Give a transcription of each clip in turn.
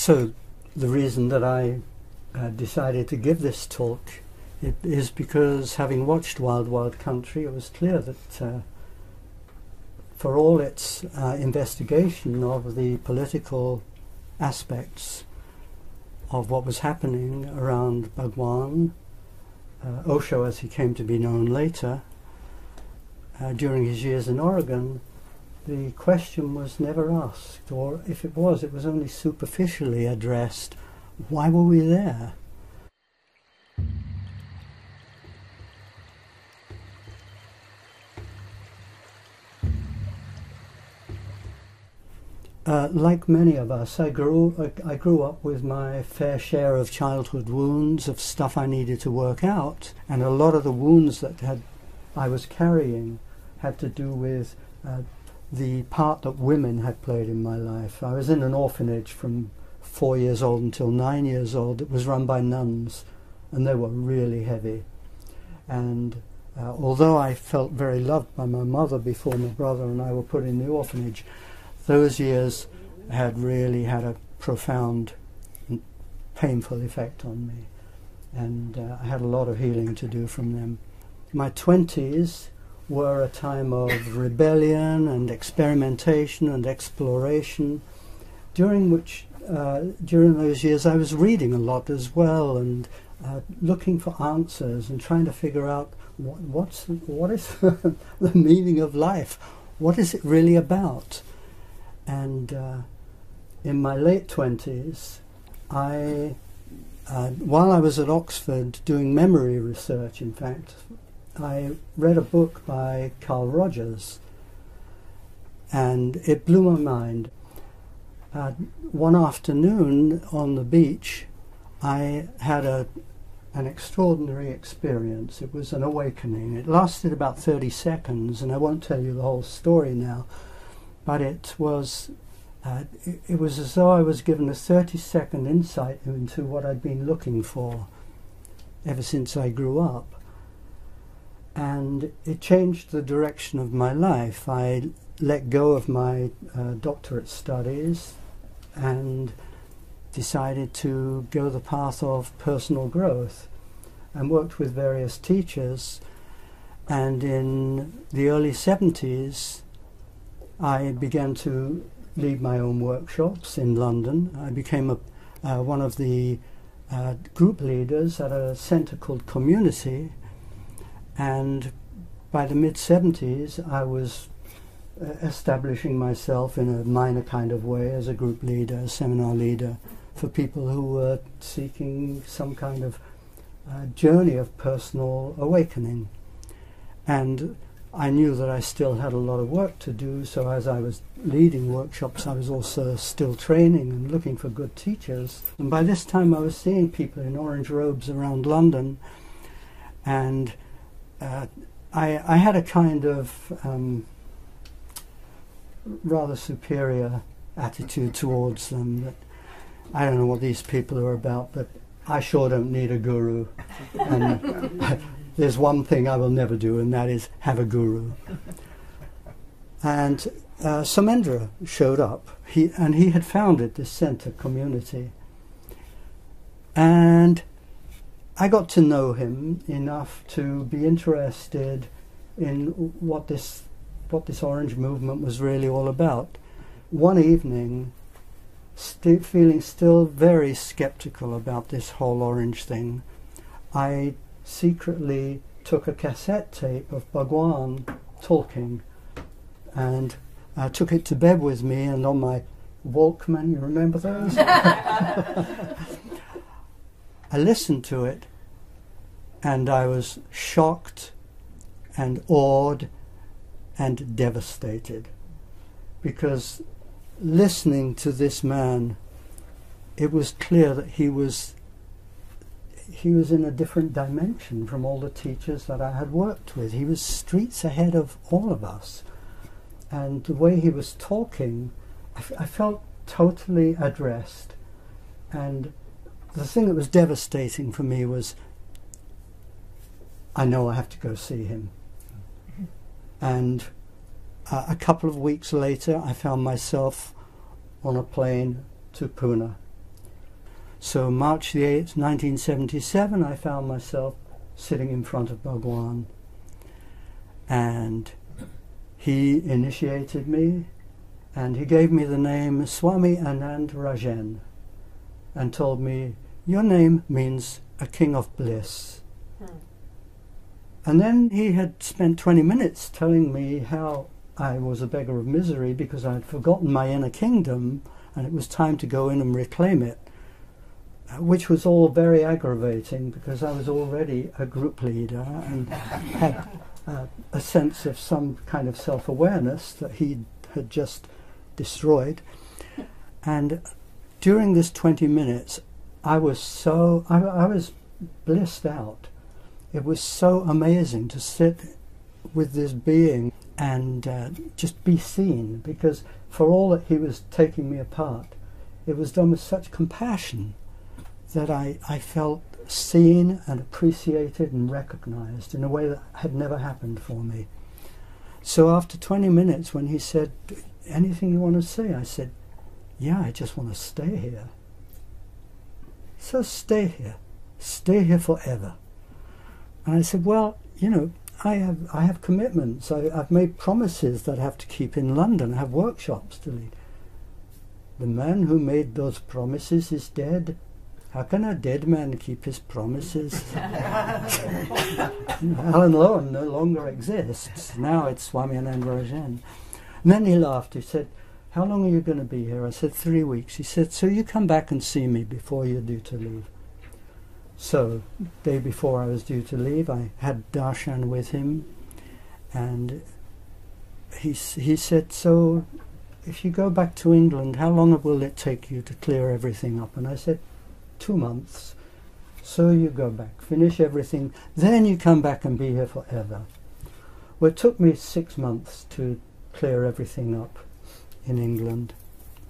So the reason that I decided to give this talk is because, having watched Wild Wild Country, it was clear that for all its investigation of the political aspects of what was happening around Bhagwan, Osho as he came to be known later, during his years in Oregon, the question was never asked, or if it was only superficially addressed. Why were we there? Like many of us, I grew up with my fair share of childhood wounds, of stuff I needed to work out, and a lot of the wounds that I was carrying had to do with the part that women had played in my life. I was in an orphanage from 4 years old until 9 years old. It was run by nuns, and they were really heavy. And although I felt very loved by my mother before my brother and I were put in the orphanage, those years had really had a profound and painful effect on me. And I had a lot of healing to do from them. My 20s were a time of rebellion and experimentation and exploration, during those years I was reading a lot as well, and looking for answers and trying to figure out what is the meaning of life, what is it really about. And in my late 20s, while I was at Oxford doing memory research, in fact, I read a book by Carl Rogers, and it blew my mind. One afternoon on the beach, I had an extraordinary experience. It was an awakening. It lasted about 30 seconds, and I won't tell you the whole story now, but it was as though I was given a 30-second insight into what I'd been looking for ever since I grew up. And it changed the direction of my life. I let go of my doctorate studies and decided to go the path of personal growth, and worked with various teachers. And in the early 70s, I began to lead my own workshops in London. I became one of the group leaders at a centre called Community, and by the mid-70s I was establishing myself in a minor kind of way as a group leader, a seminar leader for people who were seeking some kind of journey of personal awakening. And I knew that I still had a lot of work to do, so as I was leading workshops, I was also still training and looking for good teachers. And by this time I was seeing people in orange robes around London, and I had a kind of rather superior attitude towards them, that I don't know what these people are about, but I sure don't need a guru. And there's one thing I will never do, and that is have a guru. And Somendra showed up. He had founded this centre, Community. And I got to know him enough to be interested in what this Orange movement was really all about. One evening, feeling still very skeptical about this whole Orange thing, I secretly took a cassette tape of Bhagwan talking, and I took it to bed with me, and on my Walkman, you remember those? I listened to it, and I was shocked and awed and devastated, because listening to this man, it was clear that he was in a different dimension from all the teachers that I had worked with. He was streets ahead of all of us. And the way he was talking, I felt totally addressed. And the thing that was devastating for me was, I know I have to go see him. And a couple of weeks later, I found myself on a plane to Pune. So March the 8th, 1977, I found myself sitting in front of Bhagwan, and he initiated me, and he gave me the name Swami Anand Rajan, and told me, your name means a king of bliss. And then he had spent 20 minutes telling me how I was a beggar of misery because I had forgotten my inner kingdom and it was time to go in and reclaim it, which was all very aggravating because I was already a group leader and had a sense of some kind of self-awareness that he had just destroyed. And during this 20 minutes, I was I was blissed out. It was so amazing to sit with this being and just be seen, because for all that he was taking me apart, it was done with such compassion that I felt seen and appreciated and recognized in a way that had never happened for me. So after 20 minutes, when he said, anything you want to say? I said, yeah, I just want to stay here. So stay here forever. And I said, well, you know, I have commitments. I've made promises that I have to keep in London. I have workshops to lead. The man who made those promises is dead. How can a dead man keep his promises? Alan Lowen no longer exists. Now it's Swami Anand Rajan. And then he laughed. He said, how long are you going to be here? I said, 3 weeks. He said, so you come back and see me before you're due to leave. So, day before I was due to leave, I had darshan with him, and he said, so if you go back to England, how long will it take you to clear everything up? And I said, 2 months. So you go back, finish everything, then you come back and be here forever. Well, it took me 6 months to clear everything up in England,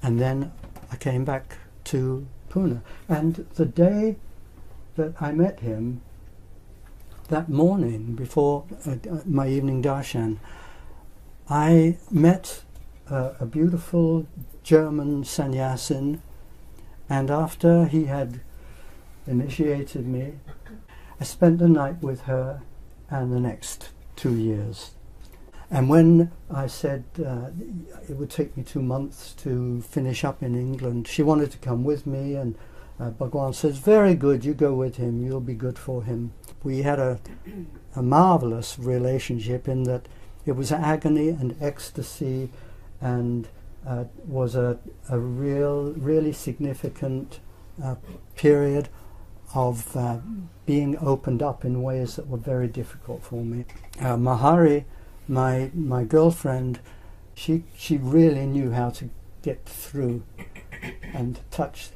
and then I came back to Pune. And the day that I met him, that morning before my evening darshan, I met a beautiful German sannyasin, and after he had initiated me, I spent the night with her and the next 2 years. And when I said it would take me 2 months to finish up in England, she wanted to come with me, and Bhagwan says, very good, you go with him, you'll be good for him. We had a marvelous relationship in that it was agony and ecstasy, and was a really significant period of being opened up in ways that were very difficult for me. Mahari, my girlfriend, she really knew how to get through and touch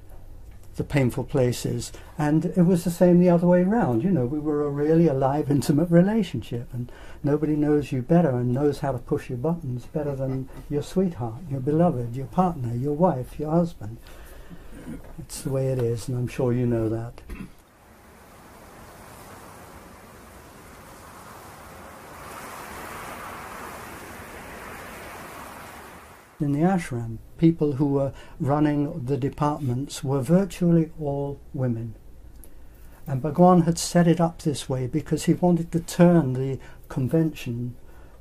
the painful places, and it was the same the other way around. You know, we were a really alive, intimate relationship, and nobody knows you better and knows how to push your buttons better than your sweetheart, your beloved, your partner, your wife, your husband. It's the way it is, and I'm sure you know that. In the ashram, people who were running the departments were virtually all women. And Bhagwan had set it up this way because he wanted to turn the convention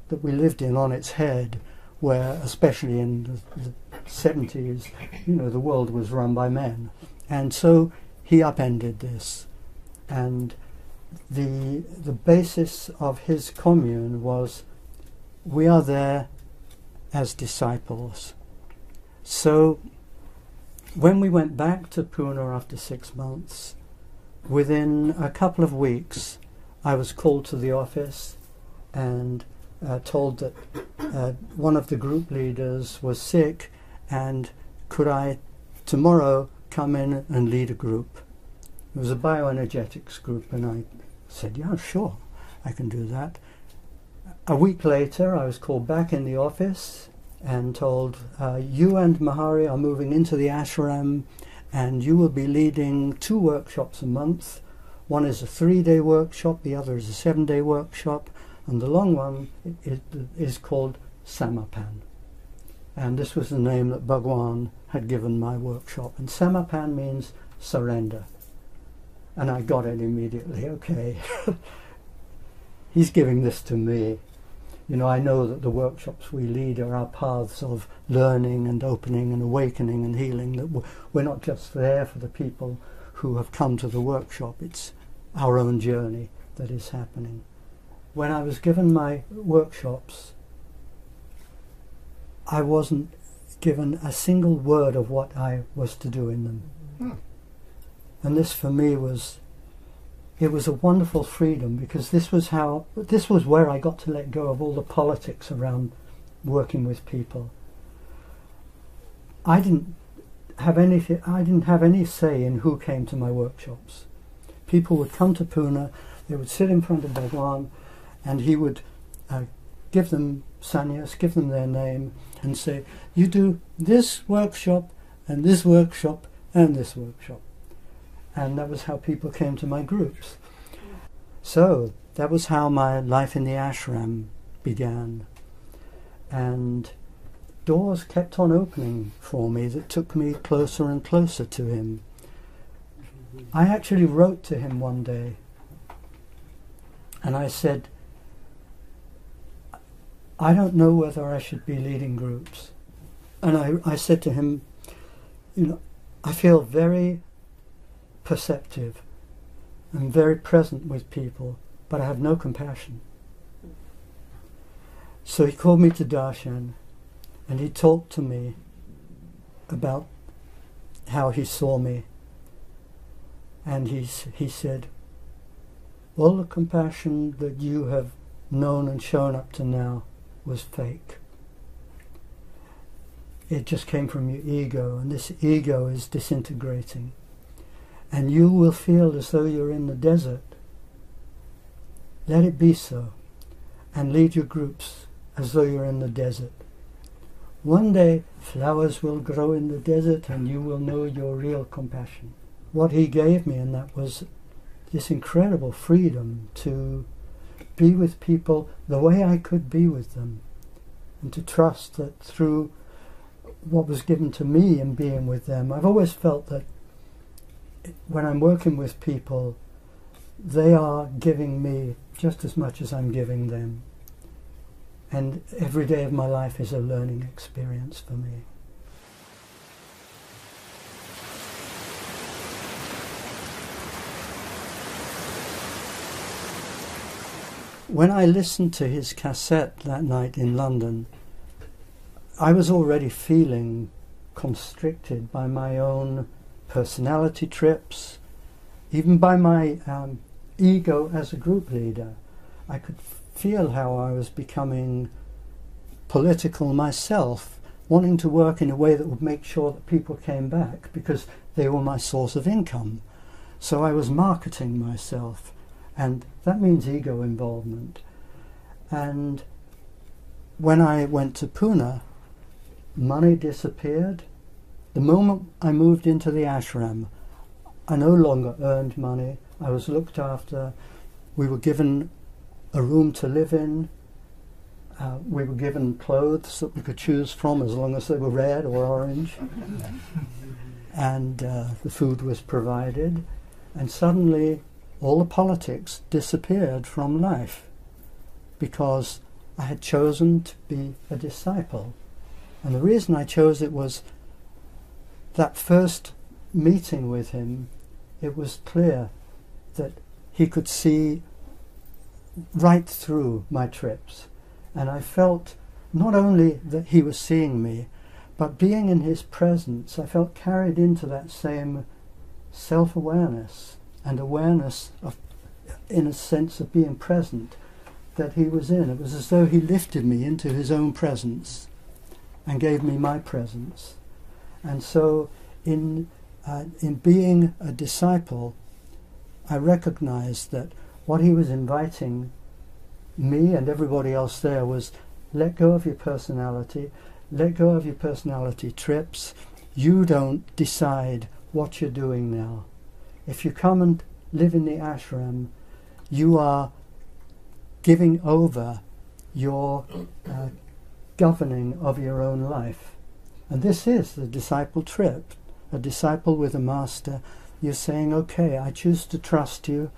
that we lived in on its head, where, especially in the 70s, you know, the world was run by men. And so he upended this. And the basis of his commune was, we are there as disciples. So when we went back to Pune after 6 months, within a couple of weeks I was called to the office and told that one of the group leaders was sick, and could I tomorrow come in and lead a group. It was a bioenergetics group, and I said, yeah, sure, I can do that. A week later, I was called back in the office and told, you and Mahari are moving into the ashram, and you will be leading 2 workshops a month. One is a 3-day workshop, the other is a 7-day workshop, and the long one is called Samapan. And this was the name that Bhagwan had given my workshop. And Samapan means surrender. And I got it immediately. Okay, he's giving this to me. You know, I know that the workshops we lead are our paths of learning and opening and awakening and healing, that we're not just there for the people who have come to the workshop. It's our own journey that is happening. When I was given my workshops, I wasn't given a single word of what I was to do in them. And this for me was a wonderful freedom, because this was where I got to let go of all the politics around working with people. I didn't have any say in who came to my workshops. People would come to Pune, they would sit in front of Bhagwan, and he would give them sannyas, give them their name, and say, you do this workshop, and this workshop, and this workshop. And that was how people came to my groups. So that was how my life in the ashram began. And doors kept on opening for me that took me closer and closer to him. I actually wrote to him one day, and I said, I don't know whether I should be leading groups. And I said to him, you know, I feel very perceptive and very present with people, but I have no compassion. So he called me to darshan, and he talked to me about how he saw me. And he said, all the compassion that you have known and shown up to now was fake. It just came from your ego, and this ego is disintegrating. And you will feel as though you're in the desert. Let it be so, and lead your groups as though you're in the desert. One day flowers will grow in the desert, and you will know your real compassion. What he gave me in that was this incredible freedom to be with people the way I could be with them, and to trust that through what was given to me in being with them. I've always felt that when I'm working with people, they are giving me just as much as I'm giving them. And every day of my life is a learning experience for me. When I listened to his cassette that night in London, I was already feeling constricted by my own personality trips, even by my ego as a group leader. I could feel how I was becoming political myself, wanting to work in a way that would make sure that people came back, because they were my source of income. So I was marketing myself, and that means ego involvement. And when I went to Pune, money disappeared. The moment I moved into the ashram, I no longer earned money. I was looked after. We were given a room to live in. We were given clothes that we could choose from as long as they were red or orange. And the food was provided. And suddenly all the politics disappeared from life, because I had chosen to be a disciple. And the reason I chose it was that first meeting with him, it was clear that he could see right through my trips. And I felt not only that he was seeing me, but being in his presence, I felt carried into that same self-awareness and awareness of, in a sense of being present, that he was in. It was as though he lifted me into his own presence and gave me my presence. And so in being a disciple, I recognized that what he was inviting me and everybody else there was, let go of your personality, let go of your personality trips. You don't decide what you're doing now. If you come and live in the ashram, you are giving over your governing of your own life. And this is the disciple trip. A disciple with a master you're saying, okay, I choose to trust you,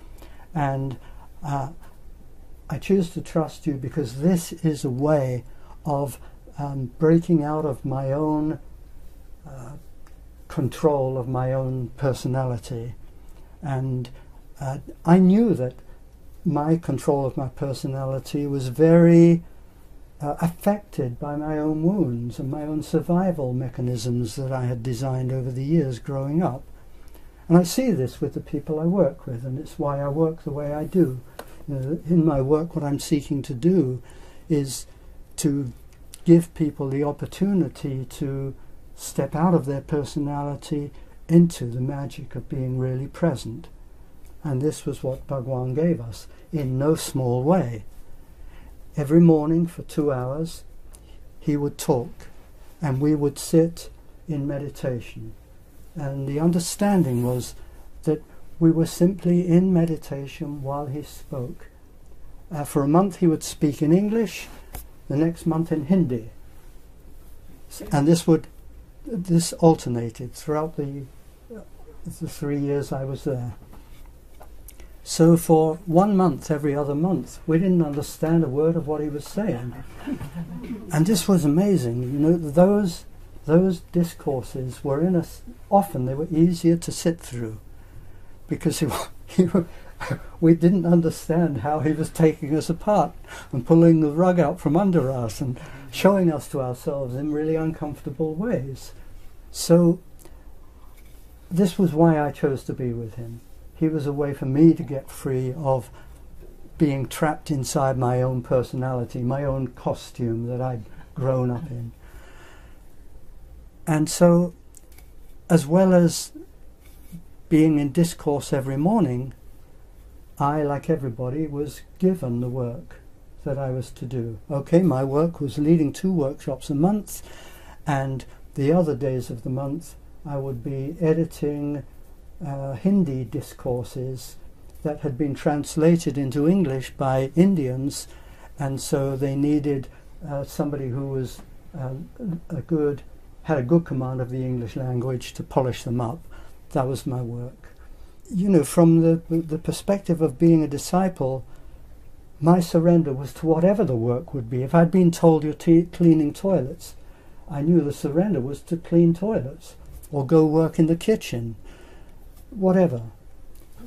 and I choose to trust you because this is a way of breaking out of my own control of my own personality. And I knew that my control of my personality was very affected by my own wounds and my own survival mechanisms that I had designed over the years growing up. And I see this with the people I work with, and it's why I work the way I do. You know, in my work, what I'm seeking to do is to give people the opportunity to step out of their personality into the magic of being really present. And this was what Bhagwan gave us in no small way. Every morning for 2 hours he would talk and we would sit in meditation. And the understanding was that we were simply in meditation while he spoke. For a month he would speak in English, the next month in Hindi. And this alternated throughout the 3 years I was there. So for 1 month, every other month, we didn't understand a word of what he was saying. And this was amazing. You know, those discourses were in us, often they were easier to sit through, because we didn't understand how he was taking us apart and pulling the rug out from under us and showing us to ourselves in really uncomfortable ways. So this was why I chose to be with him. He was a way for me to get free of being trapped inside my own personality, my own costume that I'd grown up in. And so, as well as being in discourse every morning, I, like everybody, was given the work that I was to do. Okay, my work was leading 2 workshops a month, and the other days of the month I would be editing Hindi discourses that had been translated into English by Indians, and so they needed somebody who was had a good command of the English language to polish them up. That was my work. You know, from the perspective of being a disciple, my surrender was to whatever the work would be. If I'd been told you're cleaning toilets, I knew the surrender was to clean toilets or go work in the kitchen. Whatever.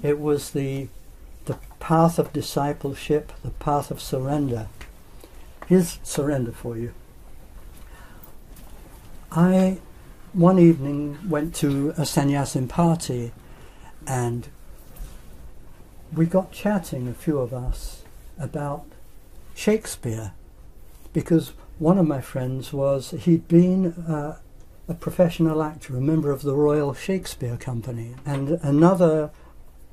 It was the path of discipleship, the path of surrender. Here's surrender for you. I, one evening, went to a sannyasin party, and we got chatting, a few of us, about Shakespeare, because one of my friends he'd been a professional actor, a member of the Royal Shakespeare Company, and another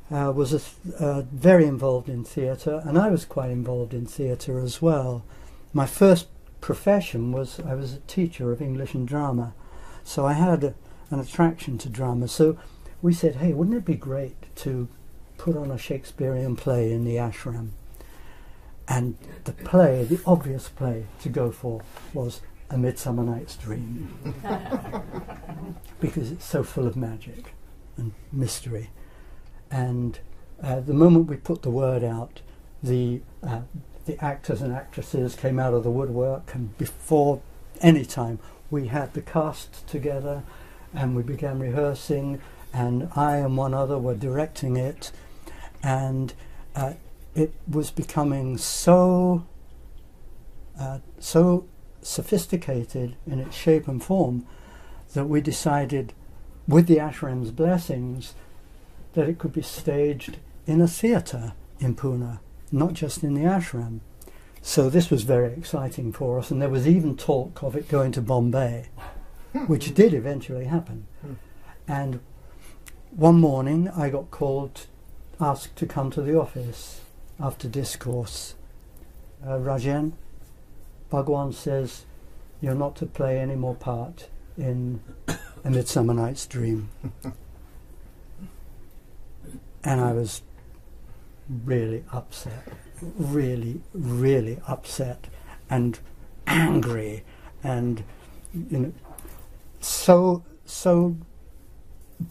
was very involved in theatre, and I was quite involved in theatre as well. My first profession was I was a teacher of English and drama, so I had an attraction to drama. So we said, hey, wouldn't it be great to put on a Shakespearean play in the ashram? And the play, the obvious play to go for, was A Midsummer Night's Dream, because it's so full of magic and mystery. And the moment we put the word out, the actors and actresses came out of the woodwork, and before any time we had the cast together and we began rehearsing, and I and one other were directing it, and it was becoming so sophisticated in its shape and form that we decided, with the ashram's blessings, that it could be staged in a theatre in Pune, not just in the ashram. So this was very exciting for us, and there was even talk of it going to Bombay, which did eventually happen. And one morning I got asked to come to the office after discourse. Rajan, Bhagwan says you're not to play any more part in A Midsummer Night's Dream. And I was really upset, really, really upset and angry, and so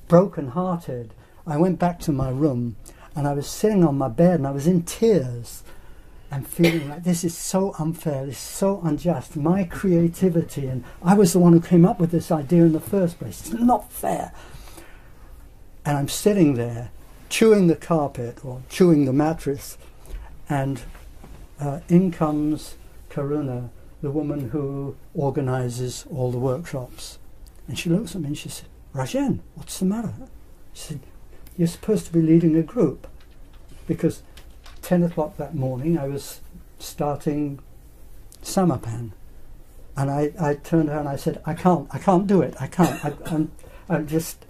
broken-hearted. I went back to my room and I was sitting on my bed and I was in tears and feeling like this is so unfair, this is so unjust. My creativity, and I was the one who came up with this idea in the first place. It's not fair. And I'm sitting there chewing the carpet or chewing the mattress, and in comes Karuna, the woman who organizes all the workshops. And she looks at me and she said, "Rajan, what's the matter?" She said, "You're supposed to be leading a group." Because 10 o'clock that morning I was starting Samapan. And I turned to her and I said, I can't do it, I can't. I'm just...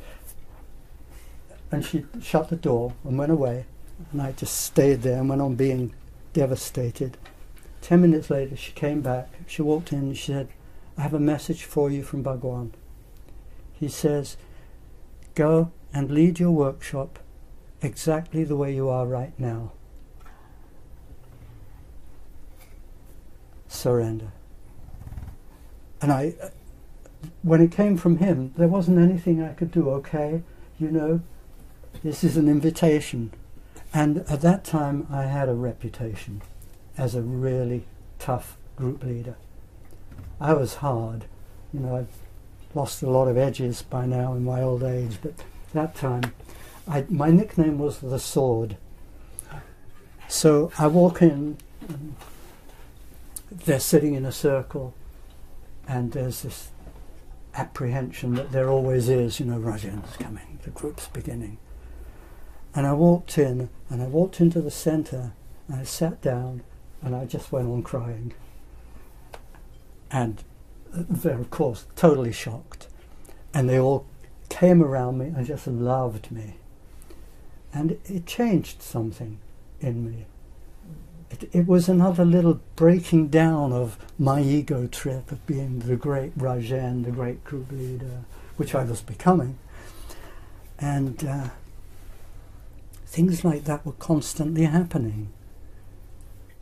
And she shut the door and went away. And I just stayed there and went on being devastated. 10 minutes later she came back, she walked in and she said, "I have a message for you from Bhagwan. He says, go and lead your workshop exactly the way you are right now. Surrender." And when it came from him, there wasn't anything I could do. Okay, you know, this is an invitation. And at that time I had a reputation as a really tough group leader. I was hard. You know, I've lost a lot of edges by now in my old age, but that time my nickname was the Sword. So I walk in, and they're sitting in a circle, and there's this apprehension that there always is, you know, Rajan's coming, the group's beginning. And I walked in, and I walked into the center, and I sat down, and I just went on crying. And they're, of course, totally shocked. And they all came around me and just loved me. And it changed something in me. It was another little breaking down of my ego trip of being the great Rajan, the great group leader, which I was becoming. And things like that were constantly happening.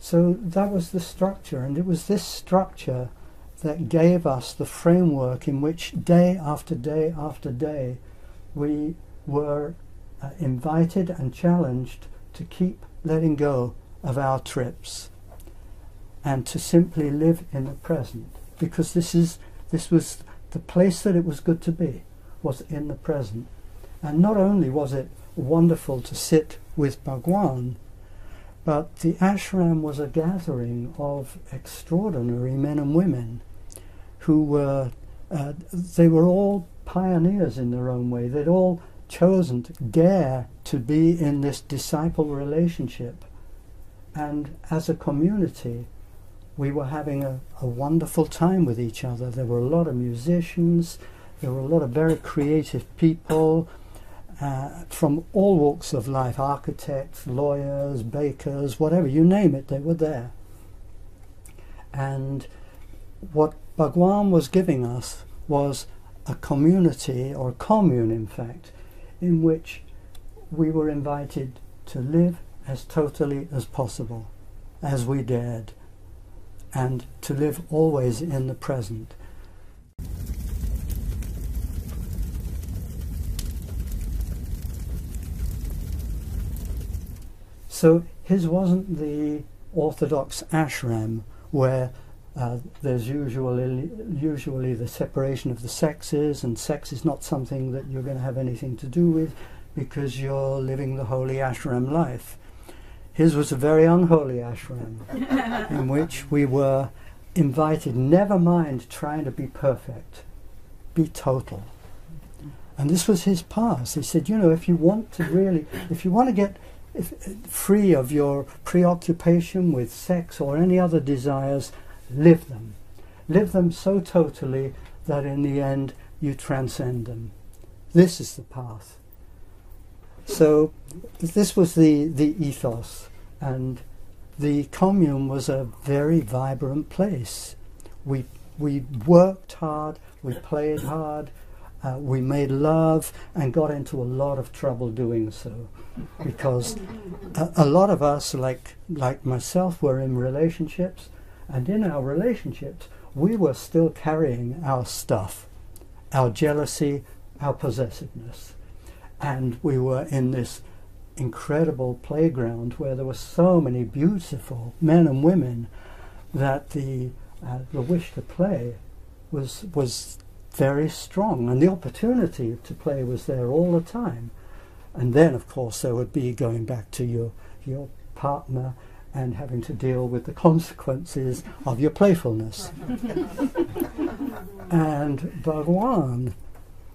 So that was the structure, and it was this structure that gave us the framework in which day after day after day we were invited and challenged to keep letting go of our trips and to simply live in the present, because this was the place that it was good to be, was in the present. And not only was it wonderful to sit with Bhagwan, but the ashram was a gathering of extraordinary men and women who were, they were all pioneers in their own way. They'd all chosen to dare to be in this disciple relationship. And as a community, we were having a wonderful time with each other. There were a lot of musicians, there were a lot of very creative people, from all walks of life, architects, lawyers, bakers, whatever, you name it, they were there. And what Bhagwan was giving us was a community, or a commune in fact, in which we were invited to live as totally as possible, as we dared, and to live always in the present. So his wasn't the orthodox ashram where there's usually the separation of the sexes, and sex is not something that you're going to have anything to do with because you're living the holy ashram life. His was a very unholy ashram in which we were invited, never mind trying to be perfect, be total. And this was his path. He said, you know, if you want to get free of your preoccupation with sex or any other desires, live them. Live them so totally that in the end you transcend them. This is the path. So this was the ethos, and the commune was a very vibrant place. We worked hard, we played hard, we made love and got into a lot of trouble doing so, because a lot of us, like myself, were in relationships, and in our relationships we were still carrying our stuff, our jealousy, our possessiveness. And we were in this incredible playground where there were so many beautiful men and women that the wish to play was very strong, and the opportunity to play was there all the time. And then, of course, there would be going back to your partner and having to deal with the consequences of your playfulness. And Bhagwan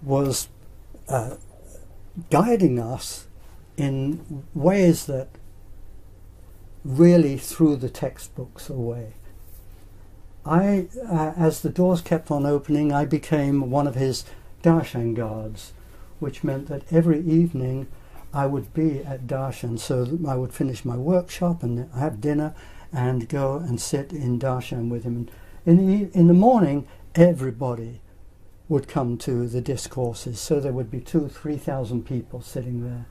was guiding us in ways that really threw the textbooks away. As the doors kept on opening, I became one of his darshan guards, which meant that every evening I would be at darshan, so that I would finish my workshop and have dinner and go and sit in darshan with him. And in the morning, everybody would come to the discourses, so there would be 2,000-3,000 people sitting there.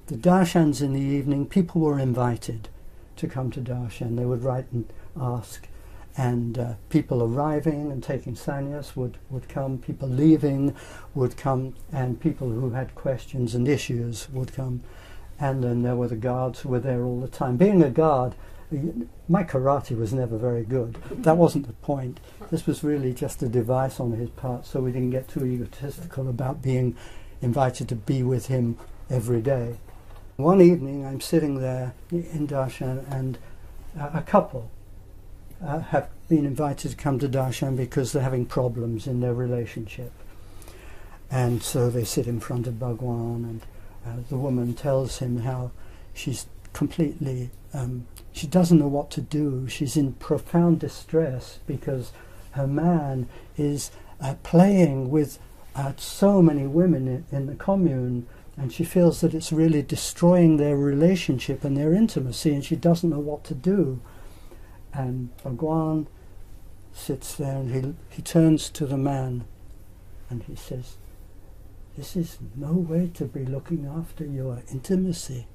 The darshans in the evening, people were invited to come to darshan. They would write and ask, and people arriving and taking sannyas would come, people leaving would come, and people who had questions and issues would come. And then there were the guards who were there all the time. Being a guard, my karate was never very good. That wasn't the point. This was really just a device on his part, so we didn't get too egotistical about being invited to be with him every day. One evening I'm sitting there in darshan, and a couple have been invited to come to darshan because they're having problems in their relationship. And so they sit in front of Bhagwan, and the woman tells him how she's completely, she doesn't know what to do. She's in profound distress because her man is playing with so many women in the commune, and she feels that it's really destroying their relationship and their intimacy, and she doesn't know what to do. And Bhagwan sits there, and he turns to the man and he says, "This is no way to be looking after your intimacy.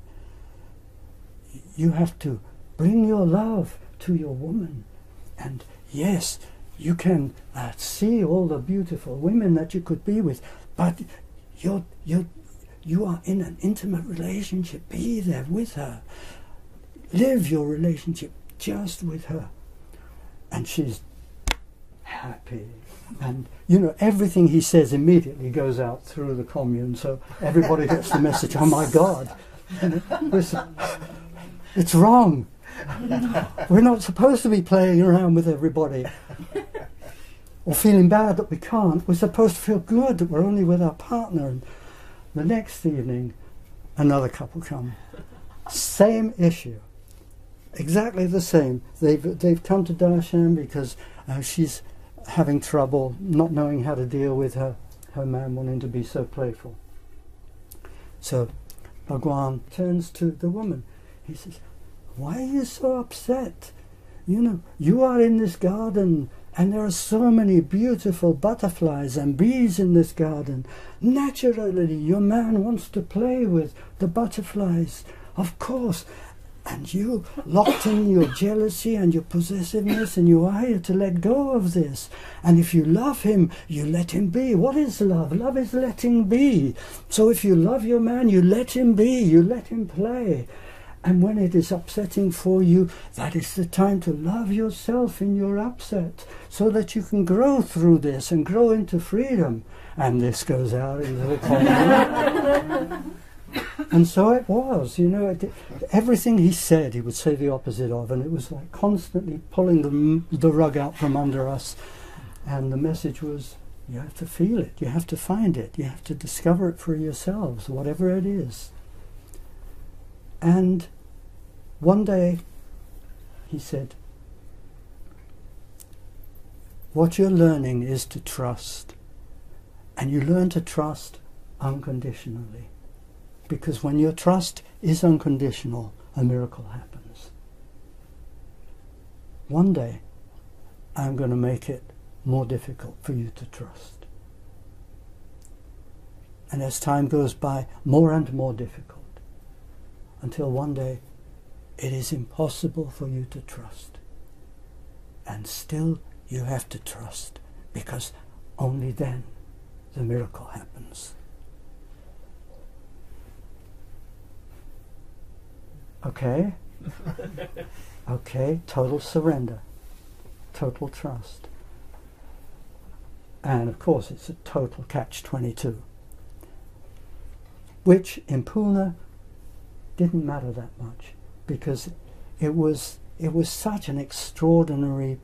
You have to bring your love to your woman. And yes, you can see all the beautiful women that you could be with, but you are in an intimate relationship. Be there with her. Live your relationship just with her." And she's happy. And, you know, everything he says immediately goes out through the commune, so everybody gets the message, oh my God, it's wrong. We're not supposed to be playing around with everybody or feeling bad that we can't. We're supposed to feel good that we're only with our partner. And the next evening, another couple come. Same issue. Exactly the same. They've come to darshan because she's having trouble not knowing how to deal with her man wanting to be so playful. So Bhagwan turns to the woman. He says, "Why are you so upset? You know, you are in this garden and there are so many beautiful butterflies and bees in this garden. Naturally, your man wants to play with the butterflies, of course. And you, locked in your jealousy and your possessiveness, and you are here to let go of this. And if you love him, you let him be. What is love? Love is letting be. So if you love your man, you let him be, you let him play. And when it is upsetting for you, that is the time to love yourself in your upset, so that you can grow through this and grow into freedom." And this goes out into the commune. And so it was, you know, everything he said, he would say the opposite of, and it was like constantly pulling the rug out from under us. And the message was, you have to feel it, you have to find it, you have to discover it for yourselves, whatever it is. And one day he said, "What you're learning is to trust, and you learn to trust unconditionally. Because when your trust is unconditional, a miracle happens. One day, I'm going to make it more difficult for you to trust. And as time goes by, more and more difficult, until one day, it is impossible for you to trust. And still, you have to trust, because only then the miracle happens." Okay, okay, total surrender, total trust. And of course it's a total catch-22, which in Pune didn't matter that much, because it was such an extraordinary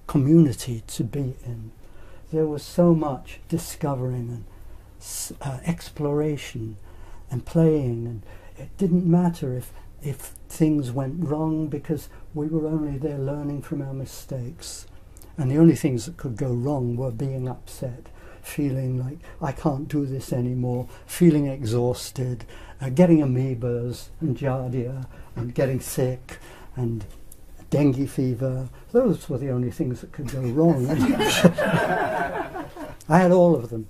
community to be in. There was so much discovering and exploration and playing, and it didn't matter if things went wrong, because we were only there learning from our mistakes. And the only things that could go wrong were being upset, feeling like I can't do this anymore, feeling exhausted, getting amoebas and giardia, and getting sick, and dengue fever. Those were the only things that could go wrong. I had all of them.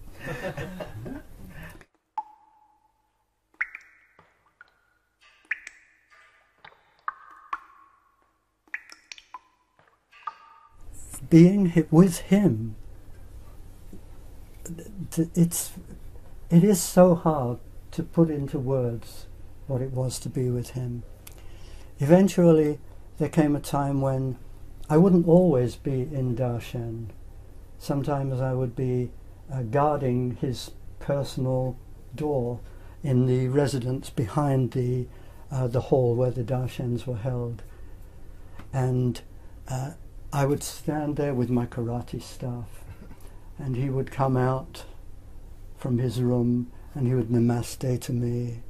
Being with him, it is so hard to put into words what it was to be with him. Eventually there came a time when I wouldn't always be in darshan. Sometimes I would be guarding his personal door in the residence behind the hall where the darshans were held, and I would stand there with my karate staff, and he would come out from his room and he would namaste to me,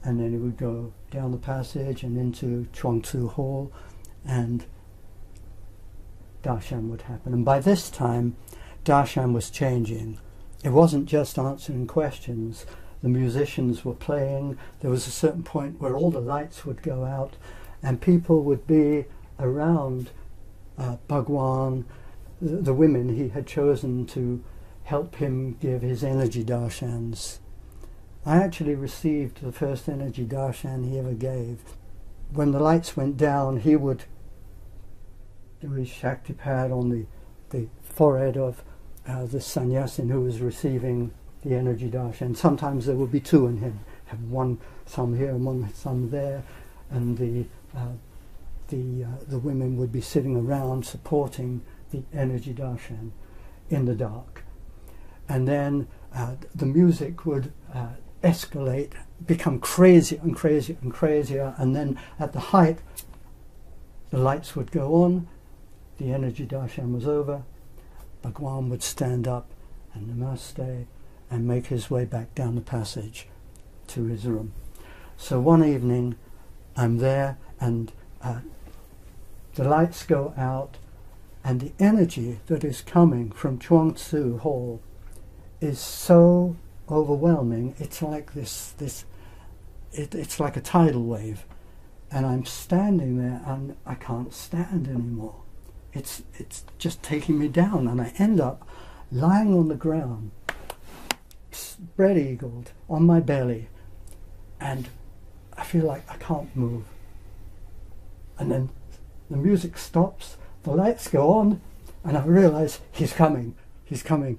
and then he would go down the passage and into Chuang-Tzu Hall, and darshan would happen. And by this time, darshan was changing. It wasn't just answering questions. The musicians were playing. There was a certain point where all the lights would go out and people would be around Bhagwan, the women he had chosen to help him give his energy darshans. I actually received the first energy darshan he ever gave. When the lights went down, he would do his Shaktipad on the forehead of the sannyasin who was receiving the energy darshan. Sometimes there would be two in him, have one thumb here and one thumb there, and the women would be sitting around supporting the energy darshan in the dark. And then the music would escalate, become crazier and crazier and crazier, and then at the height the lights would go on, the energy darshan was over, Bhagwan would stand up and namaste and make his way back down the passage to his room. So one evening I'm there, and the lights go out, and the energy that is coming from Chuang-Tzu Hall is so overwhelming. It's like it's like a tidal wave, and I'm standing there and I can't stand anymore. It's just taking me down, and I end up lying on the ground, spread-eagled on my belly, and I feel like I can't move. And then the music stops, the lights go on, and I realize he's coming. And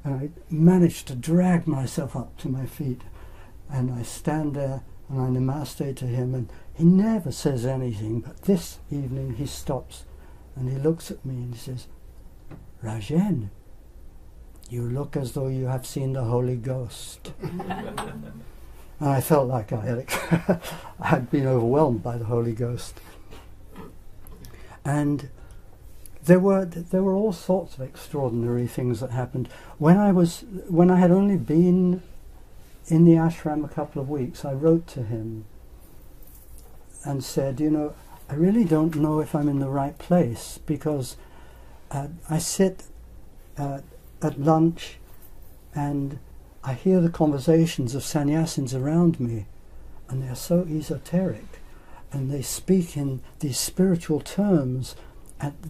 I manage to drag myself up to my feet, and I stand there and I namaste to him, and he never says anything, but this evening he stops and he looks at me and he says, "Rajen, you look as though you have seen the Holy Ghost." And I felt like I had been overwhelmed by the Holy Ghost. And there were all sorts of extraordinary things that happened. When I had only been in the ashram a couple of weeks, I wrote to him and said, I really don't know if I'm in the right place, because I sit at lunch and I hear the conversations of sannyasins around me, and they're so esoteric, and they speak in these spiritual terms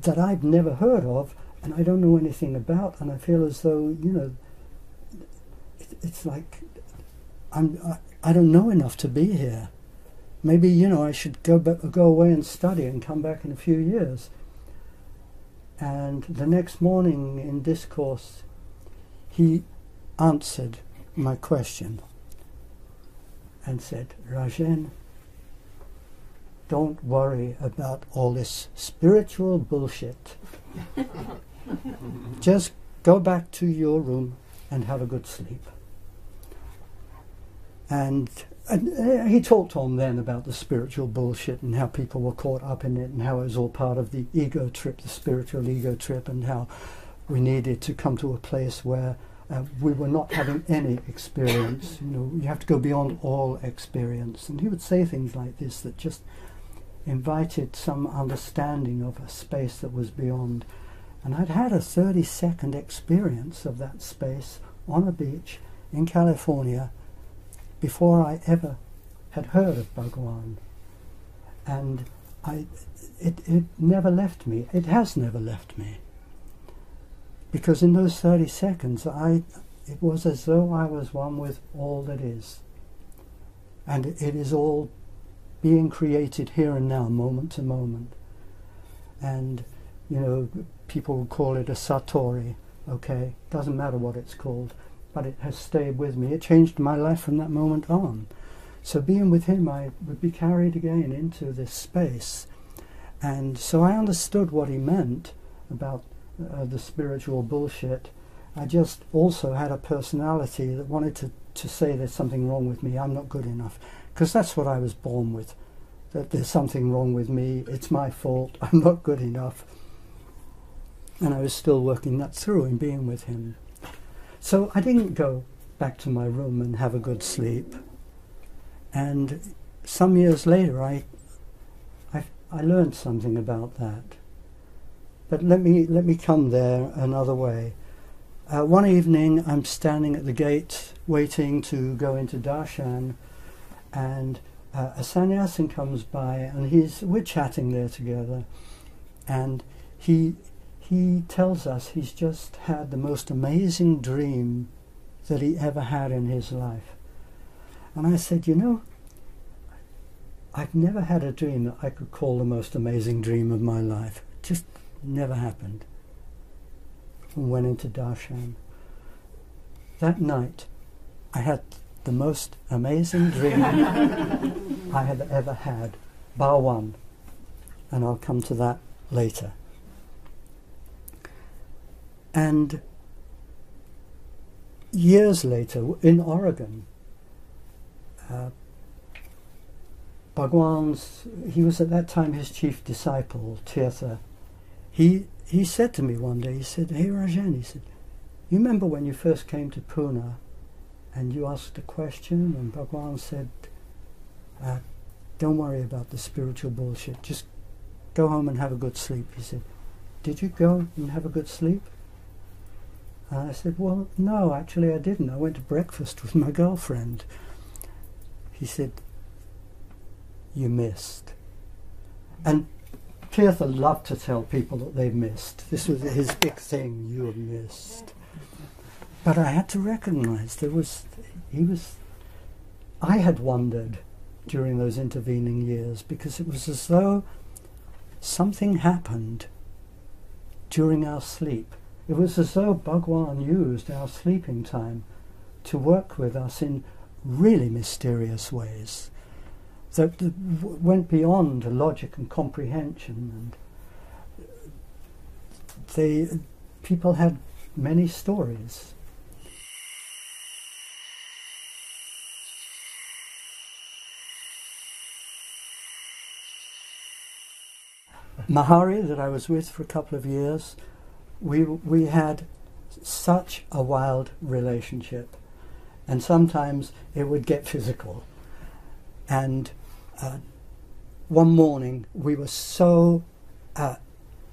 that I've never heard of, and I don't know anything about, and I feel as though, it's like I don't know enough to be here. Maybe, I should go away and study and come back in a few years. And the next morning in discourse, he answered my question and said, "Rajen, don't worry about all this spiritual bullshit. Just go back to your room and have a good sleep. And he talked on then about the spiritual bullshit and how people were caught up in it and how it was all part of the ego trip, the spiritual ego trip, and how we needed to come to a place where we were not having any experience. You know, you have to go beyond all experience. And he would say things like this that just invited some understanding of a space that was beyond. And I'd had a 30-second experience of that space on a beach in California before I ever had heard of Bhagwan. And it never left me. It has never left me. Because in those 30 seconds, it was as though I was one with all that is. And it is all being created here and now, moment to moment. And, you know, people would call it a satori, okay? Doesn't matter what it's called, but it has stayed with me. It changed my life from that moment on. So being with him, I would be carried again into this space. And so I understood what he meant about the spiritual bullshit. I just also had a personality that wanted to say there's something wrong with me, I'm not good enough. Because that's what I was born with, that there's something wrong with me, it's my fault, I'm not good enough. And I was still working that through in being with him. So I didn't go back to my room and have a good sleep. And some years later I learned something about that. But let me come there another way. One evening I'm standing at the gate waiting to go into darshan, and a sannyasin comes by, and we're chatting there together, and he tells us he's just had the most amazing dream that he ever had in his life. And I said, you know, I've never had a dream that I could call the most amazing dream of my life. It just never happened. And went into darshan. That night, I had the most amazing dream I had ever had, bar one. And I'll come to that later. And years later, in Oregon, he was at that time his chief disciple, Tirtha. He said to me one day, he said, "Hey Rajan," he said, "you remember when you first came to Pune and you asked a question and Bhagwan said, don't worry about the spiritual bullshit, just go home and have a good sleep." He said, "Did you go and have a good sleep?" And I said, "Well, no, actually I didn't. I went to breakfast with my girlfriend." He said, "You missed." And Tirtha loved to tell people that they missed. This was his big thing, "You have missed." But I had to recognize I had wondered during those intervening years, because it was as though something happened during our sleep. It was as though Bhagwan used our sleeping time to work with us in really mysterious ways that went beyond logic and comprehension. And people had many stories. Mahari, that I was with for a couple of years, we had such a wild relationship, and sometimes it would get physical. And one morning we were so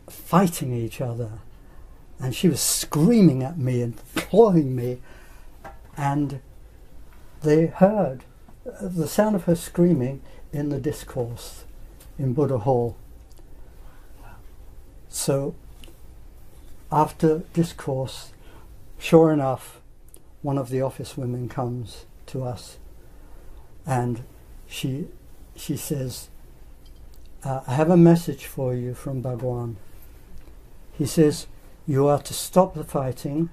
fighting each other, and she was screaming at me and clawing me, and they heard the sound of her screaming in the discourse in Buddha Hall. So after discourse, sure enough, one of the office women comes to us, and she says, "I have a message for you from Bhagwan." He says, "You are to stop the fighting.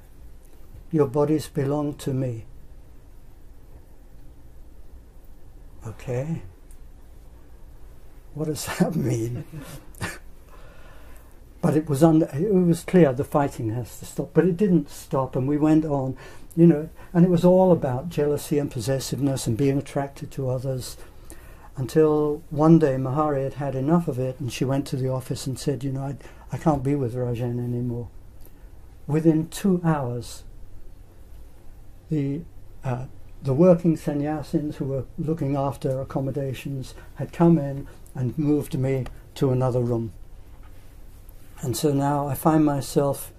Your bodies belong to me." Okay. what does that mean? But it was clear the fighting has to stop. But it didn't stop, and we went on, you know, and it was all about jealousy and possessiveness and being attracted to others, until one day Mahari had had enough of it, and she went to the office and said, you know, I can't be with Rajan anymore. Within 2 hours, the working sannyasins who were looking after accommodations had come in and moved me to another room. And so now I find myself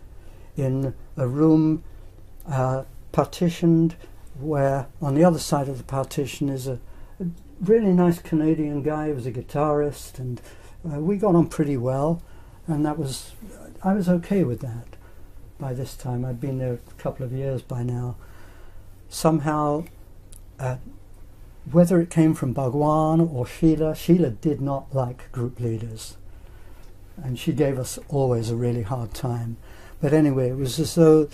in a room partitioned, where on the other side of the partition is a really nice Canadian guy who was a guitarist, and we got on pretty well, and I was okay with that. By this time, I'd been there a couple of years by now. Somehow, whether it came from Bhagwan or Schüler did not like group leaders, and she gave us always a really hard time. But anyway, it was as though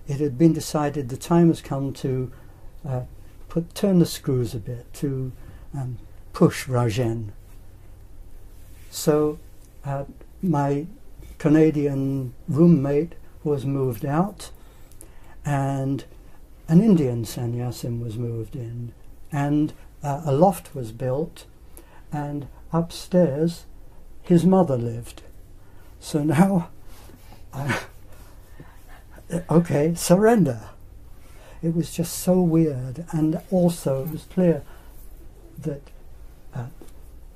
it had been decided the time has come to turn the screws a bit, to push Rajan. So my Canadian roommate was moved out, and an Indian sannyasin was moved in, and a loft was built, and upstairs his mother lived. So now, okay, surrender. It was just so weird, and also it was clear that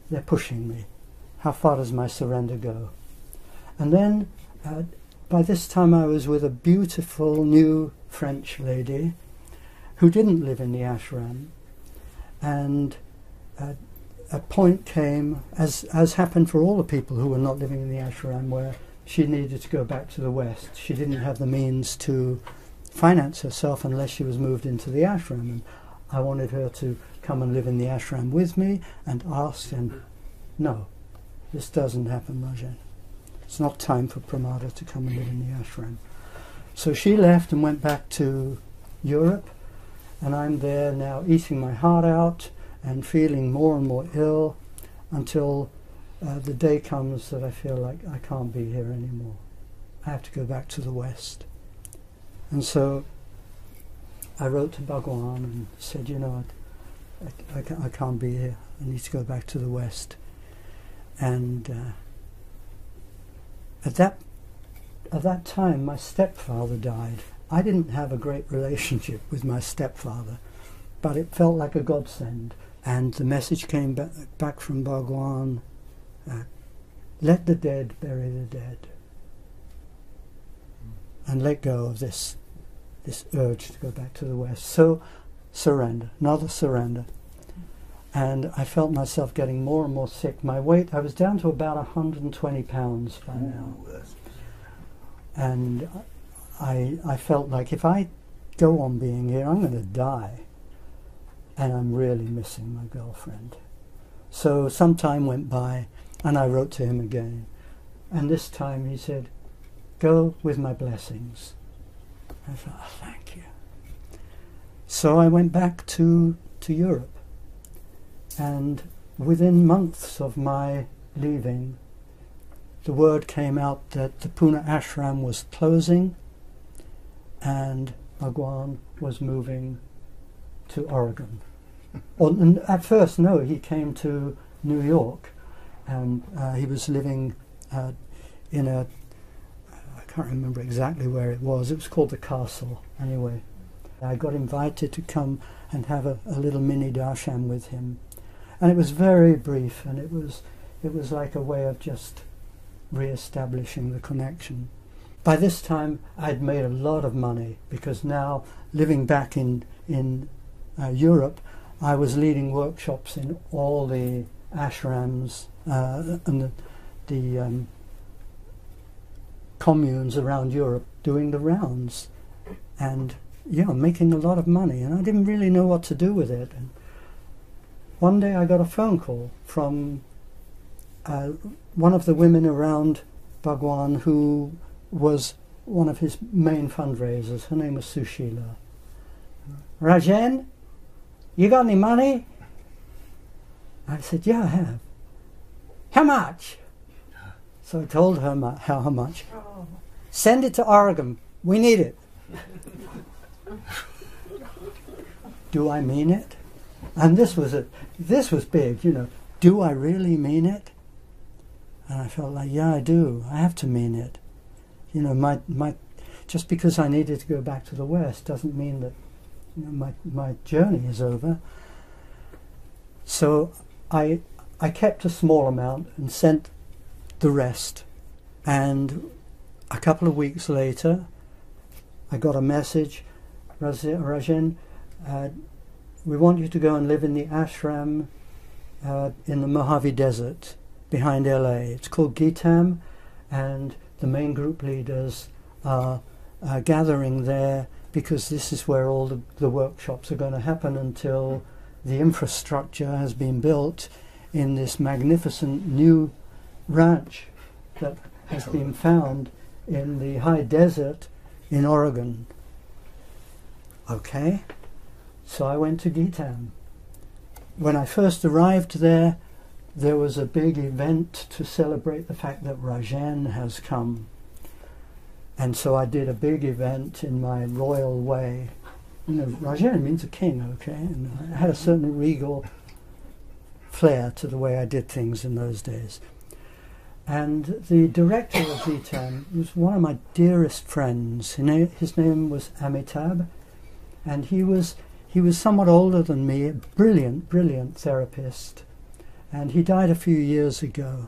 they're pushing me. How far does my surrender go? And then, by this time I was with a beautiful new French lady who didn't live in the ashram, and a point came, as happened for all the people who were not living in the ashram, where she needed to go back to the West. She didn't have the means to finance herself unless she was moved into the ashram, and I wanted her to come and live in the ashram with me, and asked, and no, this doesn't happen, Rajan. It's not time for Pramada to come and live in the ashram. So she left and went back to Europe, and I'm there now eating my heart out and feeling more and more ill, until the day comes that I feel like I can't be here anymore. I have to go back to the West. And so I wrote to Bhagwan and said, you know, I can't be here. I need to go back to the West. And at that time, my stepfather died. I didn't have a great relationship with my stepfather, but it felt like a godsend. And the message came back from Bhagwan, let the dead bury the dead, and let go of this urge to go back to the West. So surrender, another surrender. And I felt myself getting more and more sick. My weight, I was down to about 120 pounds by now. And I felt like if I go on being here, I'm going to die. And I'm really missing my girlfriend. So some time went by, and I wrote to him again. And this time he said, go with my blessings. I thought, oh, thank you. So I went back to Europe. And within months of my leaving, the word came out that the Pune ashram was closing, and Bhagwan was moving to Oregon. And at first, no, he came to New York, and he was living in I can't remember exactly where it was. It was called the Castle, anyway. I got invited to come and have a little mini darshan with him, and it was very brief, and it was like a way of just re-establishing the connection. By this time, I'd made a lot of money, because now, living back in Europe, I was leading workshops in all the ashrams and the communes around Europe, doing the rounds, and making a lot of money. And I didn't really know what to do with it. And one day I got a phone call from one of the women around Bhagwan, who was one of his main fundraisers. Her name was Sushila. Rajan, you got any money? I said, yeah, I have. how much? So I told her how much. Send it to Oregon. We need it. Do I mean it? And this was big, you know. Do I really mean it? And I felt like, yeah, I do. I have to mean it. You know, my just because I needed to go back to the West doesn't mean that, you know, my journey is over. So I kept a small amount and sent the rest. And a couple of weeks later, I got a message, Rajan, we want you to go and live in the ashram in the Mojave Desert behind LA. It's called Gitam, and the main group leaders are gathering there because this is where all the workshops are going to happen until the infrastructure has been built in this magnificent new ranch that has been found in the high desert in Oregon. Okay, so I went to Gitam. When I first arrived there, there was a big event to celebrate the fact that Rajan has come. And so I did a big event in my royal way. You know, Rajan means a king, okay? And I had a certain regal flair to the way I did things in those days. And the director of Gitam was one of my dearest friends. His name was Amitabh, and he was somewhat older than me, a brilliant therapist. And he died a few years ago.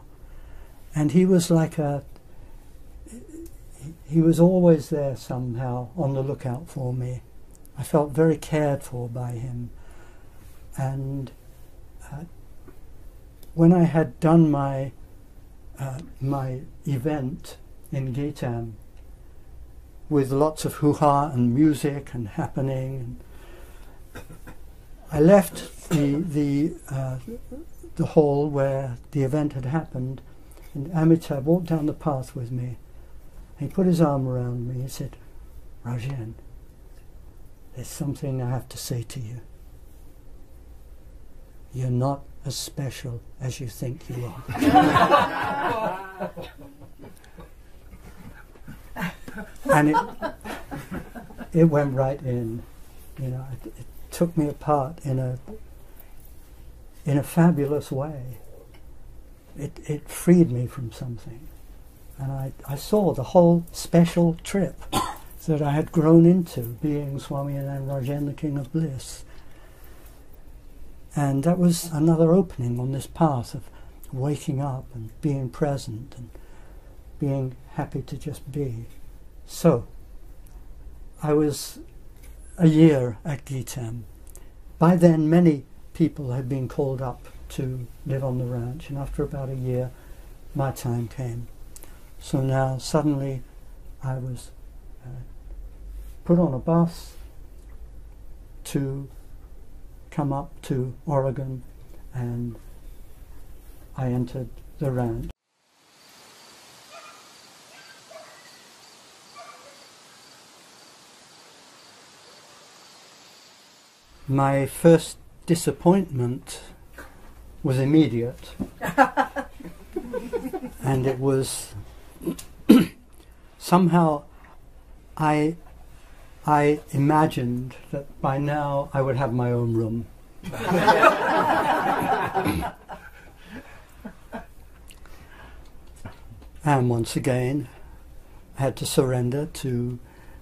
And he was like he was always there somehow on the lookout for me. I felt very cared for by him. And when I had done my event in Gitam with lots of hoo-ha and music and happening, and I left the hall where the event had happened, and Amitabh walked down the path with me. He put his arm around me. He said, Rajan, there's something I have to say to you. You're not as special as you think you are. And it went right in. You know, it took me apart in a fabulous way. It freed me from something. And I saw the whole special trip that I had grown into, being Swami and Rajan, the King of Bliss. And that was another opening on this path of waking up and being present and being happy to just be. So, I was a year at Gitam. By then, many people had been called up to live on the ranch, and after about a year, my time came. So now, suddenly, I was put on a bus to come up to Oregon, and I entered the ranch. My first disappointment was immediate, and it was somehow I imagined that by now I would have my own room. And once again, I had to surrender to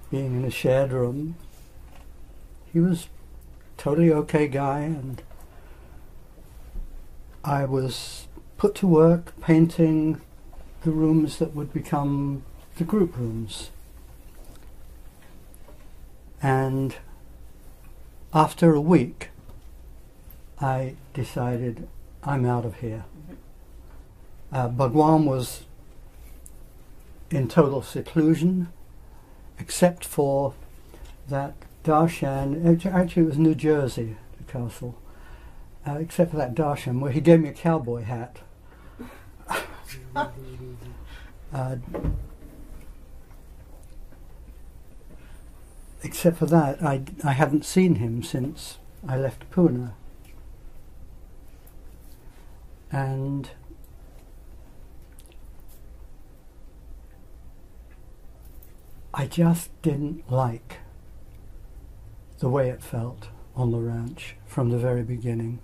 being in a shared room. He was a totally okay guy, and I was put to work painting the rooms that would become the group rooms. And after a week, I decided I'm out of here. Bhagwan was in total seclusion, except for that darshan. Actually, it was New Jersey, the castle. Except for that darshan where he gave me a cowboy hat. Except for that, I hadn't seen him since I left Pune. And I just didn't like the way it felt on the ranch from the very beginning.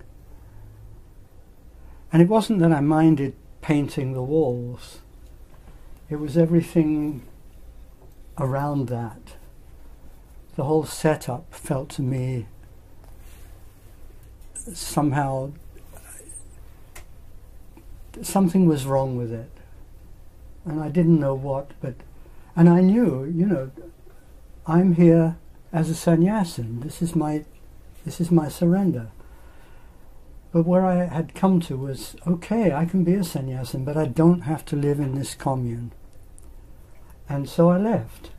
And it wasn't that I minded painting the walls. It was everything around that. The whole setup felt to me somehow something was wrong with it. And I didn't know what, and I knew, I'm here as a sannyasin. This is my surrender. But where I had come to was, okay, I can be a sannyasin, but I don't have to live in this commune. And so I left.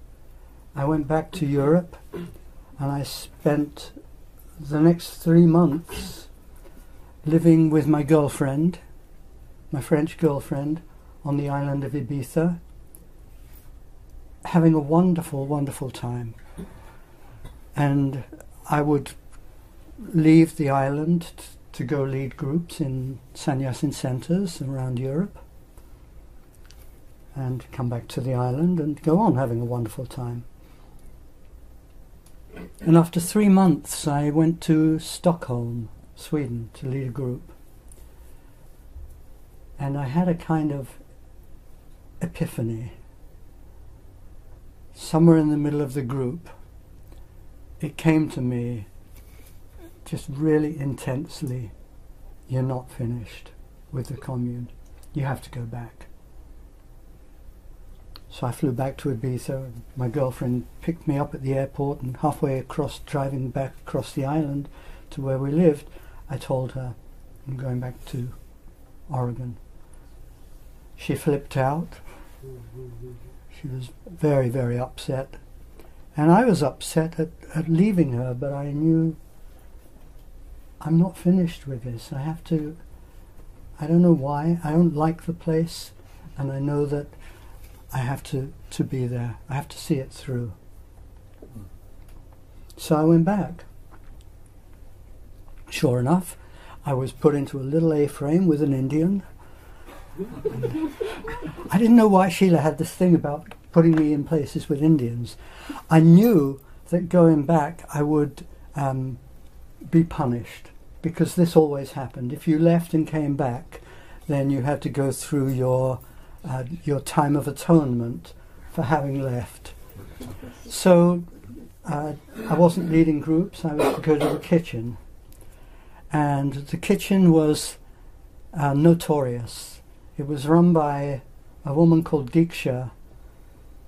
I went back to Europe, and I spent the next 3 months living with my girlfriend, my French girlfriend, on the island of Ibiza, having a wonderful, wonderful time. And I would leave the island to go lead groups in sannyasin centers around Europe, and come back to the island and go on having a wonderful time. And after 3 months I went to Stockholm, Sweden, to lead a group. And I had a kind of epiphany. Somewhere in the middle of the group, it came to me just really intensely, you're not finished with the commune. You have to go back. So I flew back to Ibiza. My girlfriend picked me up at the airport, and halfway across, driving back across the island to where we lived, I told her, I'm going back to Oregon. She flipped out. She was very, very upset. And I was upset at leaving her, but I knew I'm not finished with this. I have to, I don't know why, I don't like the place, and I know that I have to be there. I have to see it through. So I went back. Sure enough, I was put into a little A-frame with an Indian. I didn't know why Sheila had this thing about putting me in places with Indians. I knew that going back I would be punished, because this always happened. If you left and came back, then you had to go through your time of atonement for having left. So I wasn't leading groups. I was to go to the kitchen, and the kitchen was notorious. It was run by a woman called Diksha,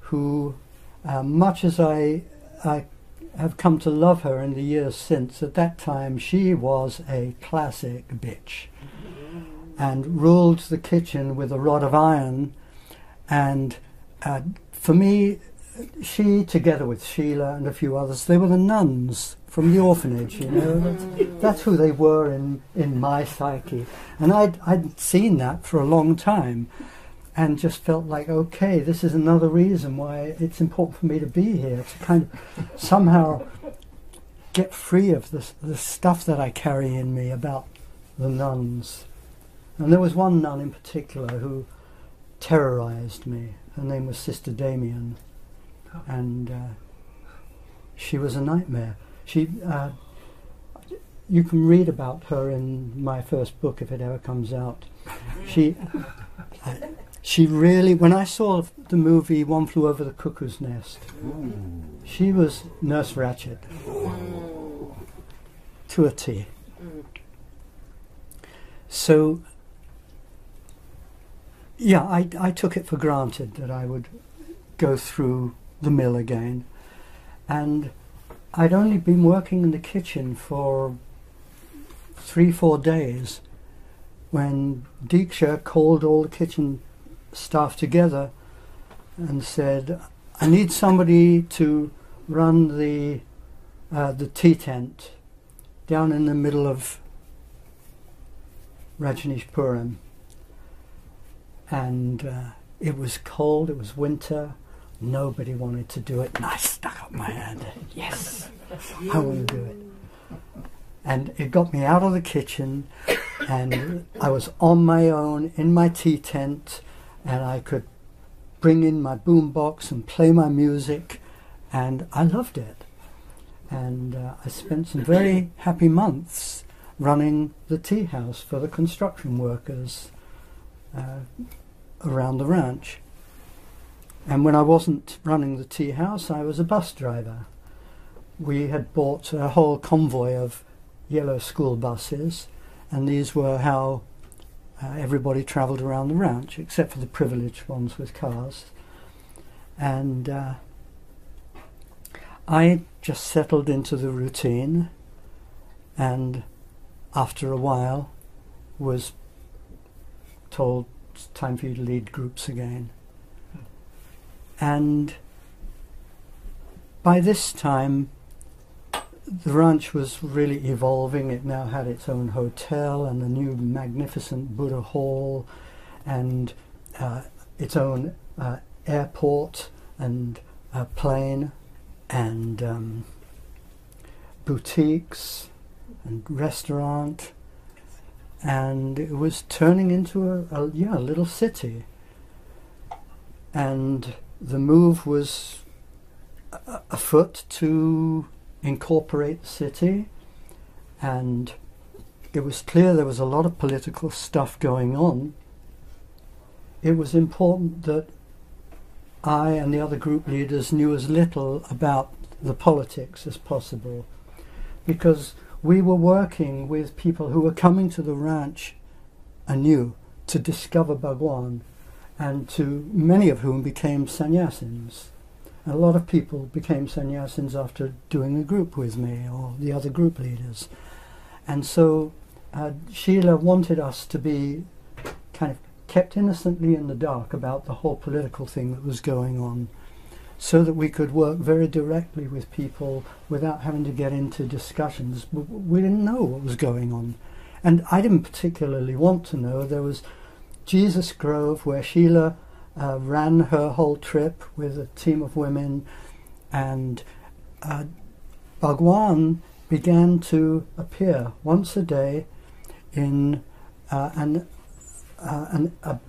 who, much as I have come to love her in the years since, at that time she was a classic bitch and ruled the kitchen with a rod of iron. And for me, she, together with Sheila and a few others, they were the nuns from the orphanage, That's who they were in my psyche. And I'd seen that for a long time, and just felt like, okay, this is another reason why it's important for me to be here, to kind of somehow get free of the stuff that I carry in me about the nuns. And there was one nun in particular who terrorized me. Her name was Sister Damien, and she was a nightmare. You can read about her in my first book if it ever comes out. She really, when I saw the movie One Flew Over the Cuckoo's Nest, she was Nurse Ratched to a T. So, yeah, I took it for granted that I would go through the mill again. And I'd only been working in the kitchen for 3-4 days when Diksha called all the kitchen staff together and said, I need somebody to run the tea tent down in the middle of Rajneeshpuram. And it was cold, it was winter, nobody wanted to do it, and I stuck up my hand. Yes, I want to do it. And it got me out of the kitchen, and I was on my own in my tea tent, and I could bring in my boombox and play my music, and I loved it. And I spent some very happy months running the tea house for the construction workers around the ranch. And when I wasn't running the tea house, I was a bus driver. We had bought a whole convoy of yellow school buses, and these were how everybody travelled around the ranch, except for the privileged ones with cars. And I just settled into the routine, and after a while was told it's time for you to lead groups again. And by this time the ranch was really evolving. It now had its own hotel and a new magnificent Buddha hall and its own airport and plane and boutiques and restaurant, and it was turning into a little city. And the move was afoot to incorporate the city, and it was clear there was a lot of political stuff going on. It was important that I and the other group leaders knew as little about the politics as possible, because we were working with people who were coming to the ranch anew to discover Bhagwan, and to many of whom became sannyasins. A lot of people became sannyasins after doing a group with me or the other group leaders. And so Schüler wanted us to be kind of kept innocently in the dark about the whole political thing that was going on, so that we could work very directly with people without having to get into discussions. We didn't know what was going on. And I didn't particularly want to know. There was Jesus Grove, where Schüler ran her whole trip with a team of women, and Bhagwan began to appear once a day in a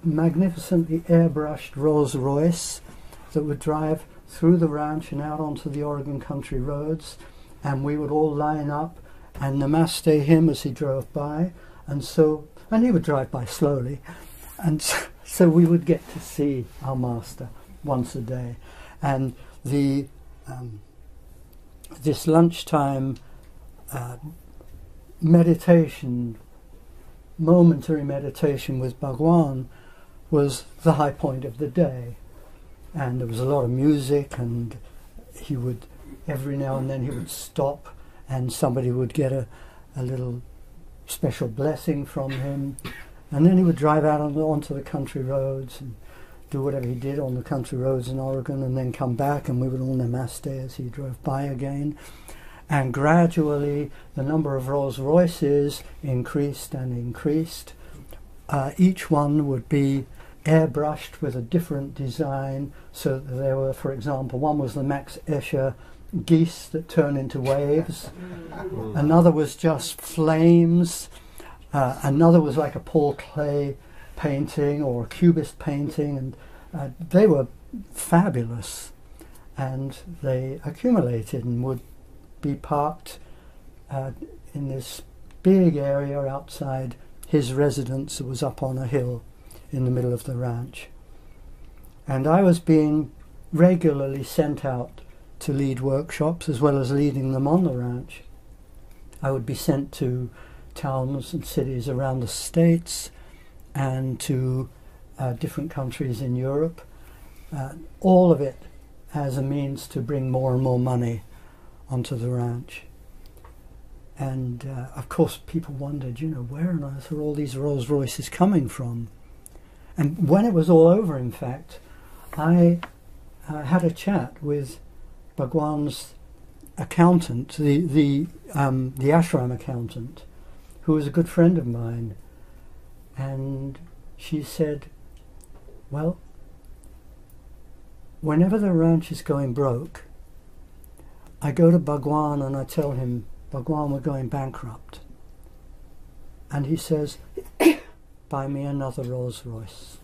magnificently airbrushed Rolls Royce that would drive through the ranch and out onto the Oregon country roads, and we would all line up and namaste him as he drove by, and he would drive by slowly, and so we would get to see our master once a day. And the this lunchtime meditation, momentary meditation with Bhagwan, was the high point of the day. And there was a lot of music, and he would, every now and then he would stop and somebody would get a little special blessing from him, and then he would drive out onto the country roads and do whatever he did on the country roads in Oregon, and then come back, and we would all namaste as he drove by again. And gradually the number of Rolls Royces increased and increased. Each one would be airbrushed with a different design, so that there were, for example, one was the Max Escher geese that turn into waves, another was just flames, another was like a Paul Klee painting or a Cubist painting, and they were fabulous, and they accumulated and would be parked in this big area outside his residence that was up on a hill in the middle of the ranch. And I was being regularly sent out to lead workshops as well as leading them on the ranch. I would be sent to towns and cities around the States and to different countries in Europe, all of it as a means to bring more and more money onto the ranch. And of course people wondered, where on earth are all these Rolls Royces coming from? And when it was all over, in fact, I had a chat with Bhagwan's accountant, the ashram accountant, who was a good friend of mine, and she said, well, whenever the ranch is going broke, I go to Bhagwan and I tell him, Bhagwan, we're going bankrupt. And he says, buy me another Rolls Royce.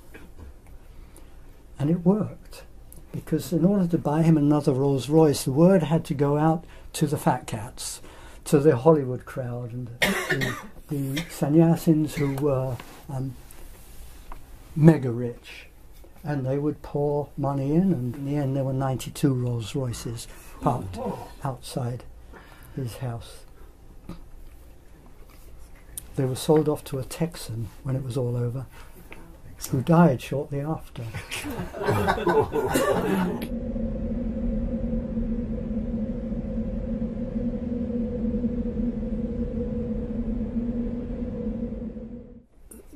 And it worked, because in order to buy him another Rolls Royce, the word had to go out to the fat cats, to the Hollywood crowd, and the sannyasins who were mega rich. And they would pour money in, and in the end there were 92 Rolls Royces parked outside his house. They were sold off to a Texan when it was all over, who died shortly after.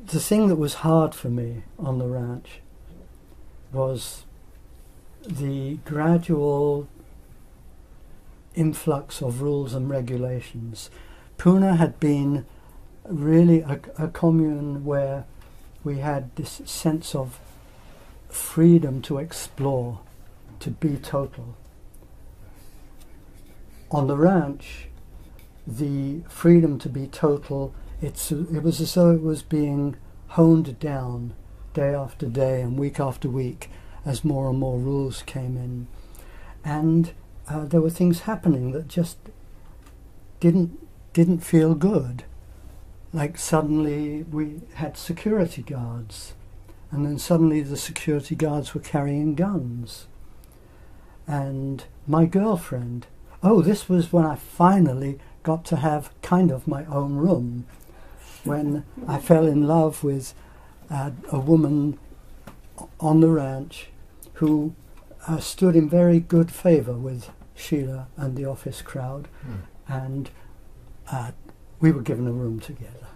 The thing that was hard for me on the ranch was the gradual influx of rules and regulations. Pune had been really a commune where we had this sense of freedom to explore, to be total. On the ranch, the freedom to be total, it was as though it was being honed down day after day and week after week as more and more rules came in. And there were things happening that just didn't feel good. Like suddenly we had security guards, and then suddenly the security guards were carrying guns. And my girlfriend, this was when I finally got to have kind of my own room, when I fell in love with a woman on the ranch who stood in very good favour with Schüler and the office crowd, and we were given a room together.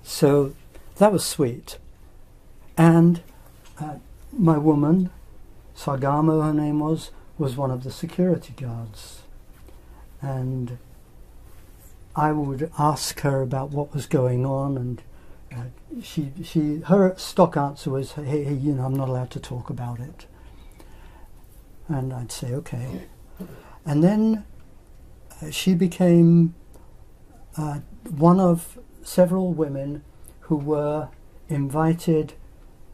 So that was sweet. And my woman, Sargamo her name was one of the security guards. And I would ask her about what was going on, and her stock answer was, hey, I'm not allowed to talk about it. And I'd say, okay. And then she became one of several women who were invited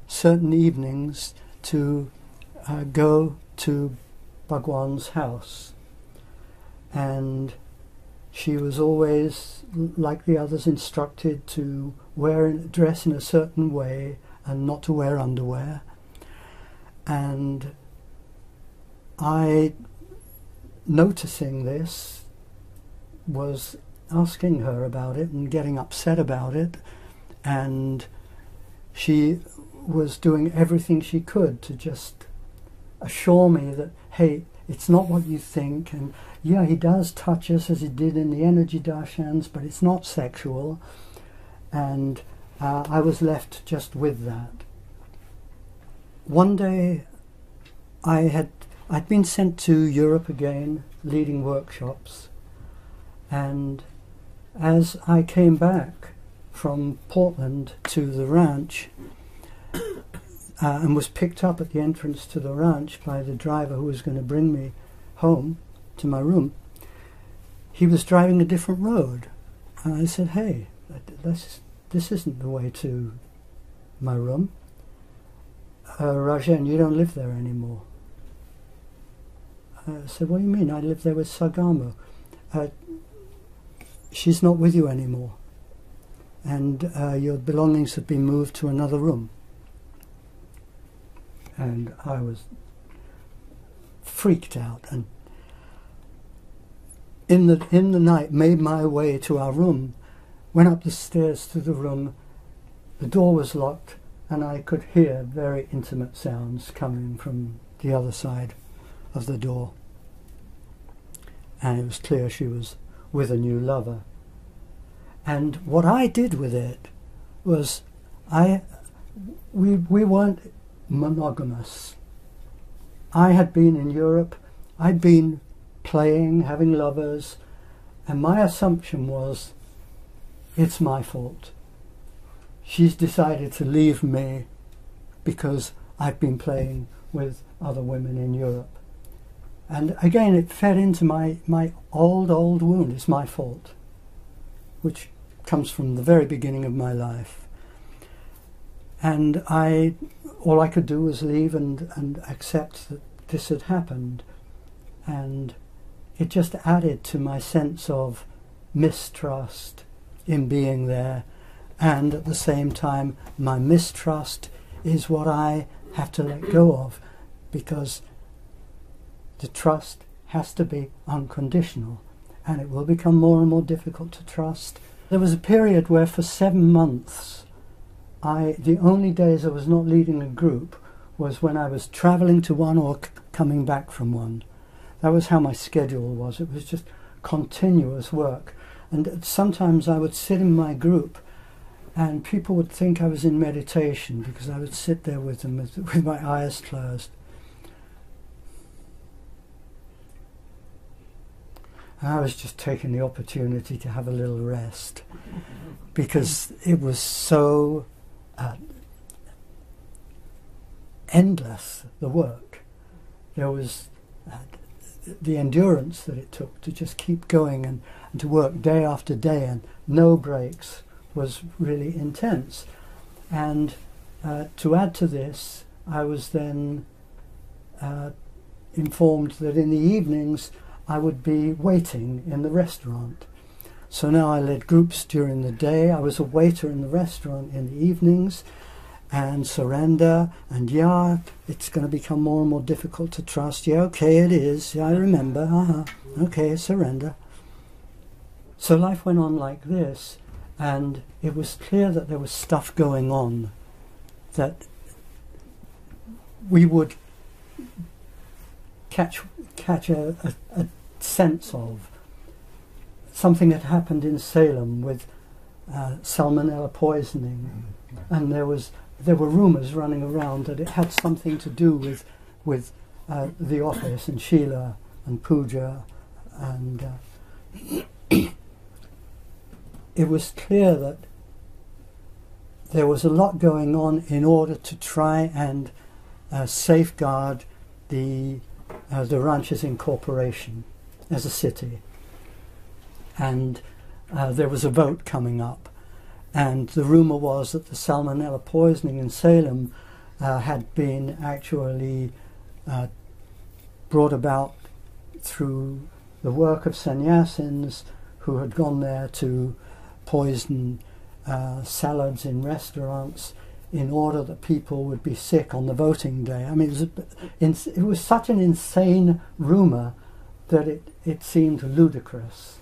certain evenings to go to Bhagwan's house. And she was always, like the others, instructed to dress in a certain way and not to wear underwear. And I, noticing this, was asking her about it and getting upset about it, and she was doing everything she could to just assure me that, hey, it's not what you think, and yeah, he does touch us as he did in the energy darshans, but it's not sexual. And I was left just with that. One day I'd been sent to Europe again, leading workshops, and as I came back from Portland to the ranch and was picked up at the entrance to the ranch by the driver who was going to bring me home to my room, he was driving a different road. And I said, hey, this isn't the way to my room. Rajan, you don't live there anymore. I said, what do you mean? I live there with Sagamo. She's not with you anymore, and your belongings have been moved to another room. And I was freaked out, and in the night made my way to our room, went up the stairs to the room. The door was locked, and I could hear very intimate sounds coming from the other side of the door. And it was clear she was with a new lover. And what I did with it was, we weren't monogamous. I had been in Europe, I'd been playing, having lovers, and my assumption was, it's my fault. She's decided to leave me because I've been playing with other women in Europe. And again, it fed into my old wound. It's my fault, which comes from the very beginning of my life. And all I could do was leave and accept that this had happened. And it just added to my sense of mistrust in being there. And at the same time, my mistrust is what I have to let go of, because the trust has to be unconditional, and it will become more and more difficult to trust. There was a period where for 7 months, the only days I was not leading a group was when I was travelling to one or coming back from one. That was how my schedule was. It was just continuous work. And sometimes I would sit in my group and people would think I was in meditation, because I would sit there with them with my eyes closed. And I was just taking the opportunity to have a little rest, because it was so endless, the work. There was the endurance that it took to just keep going and to work day after day and no breaks was really intense. And to add to this, I was then informed that in the evenings I would be waiting in the restaurant. So now I led groups during the day. I was a waiter in the restaurant in the evenings, and surrender, and yeah, it's going to become more and more difficult to trust. Yeah, okay, it is. Yeah, I remember. Okay, surrender. So life went on like this, and it was clear that there was stuff going on that we would catch a sense of. Something had happened in Salem with salmonella poisoning, and there were rumours running around that it had something to do with the office and Schüler and Puja, and it was clear that there was a lot going on in order to try and safeguard the Ranches Incorporation as a city. And there was a vote coming up, and the rumour was that the salmonella poisoning in Salem had been actually brought about through the work of sannyasins who had gone there to poison salads in restaurants in order that people would be sick on the voting day. I mean, it was such an insane rumour that it seemed ludicrous.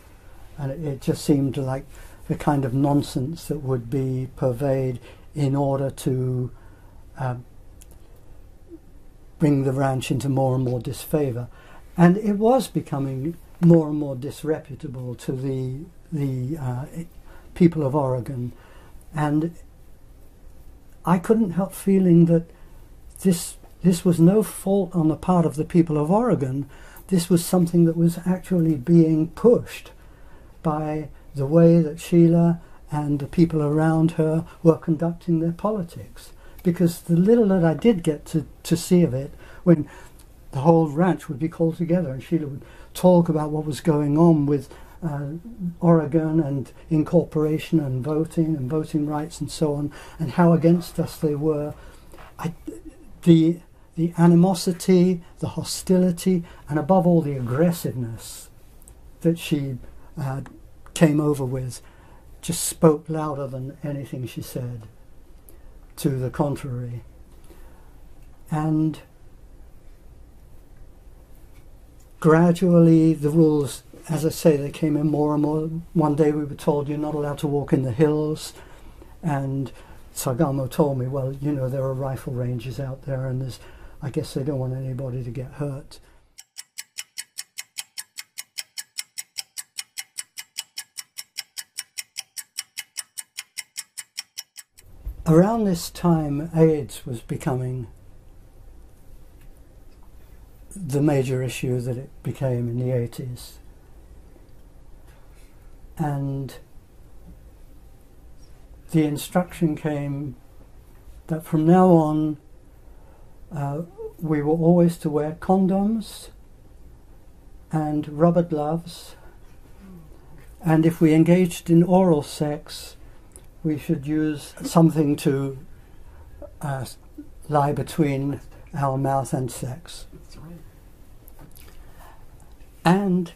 And it just seemed like the kind of nonsense that would be purveyed in order to bring the ranch into more and more disfavour. And it was becoming more and more disreputable to the people of Oregon. And I couldn't help feeling that this was no fault on the part of the people of Oregon. This was something that was actually being pushed by the way that Schüler and the people around her were conducting their politics. Because the little that I did get to see of it, when the whole ranch would be called together and Schüler would talk about what was going on with Oregon and incorporation and voting rights and so on, and how against us they were, the animosity, the hostility, and above all the aggressiveness that she came over with just spoke louder than anything she said to the contrary. And gradually the rules, as I say, they came in more and more. One day we were told you're not allowed to walk in the hills, and Sargamo told me, well, you know, there are rifle ranges out there, and I guess they don't want anybody to get hurt. Around this time, AIDS was becoming the major issue that it became in the 80s. And the instruction came that from now on we were always to wear condoms and rubber gloves, and if we engaged in oral sex, we should use something to lie between our mouth and sex. And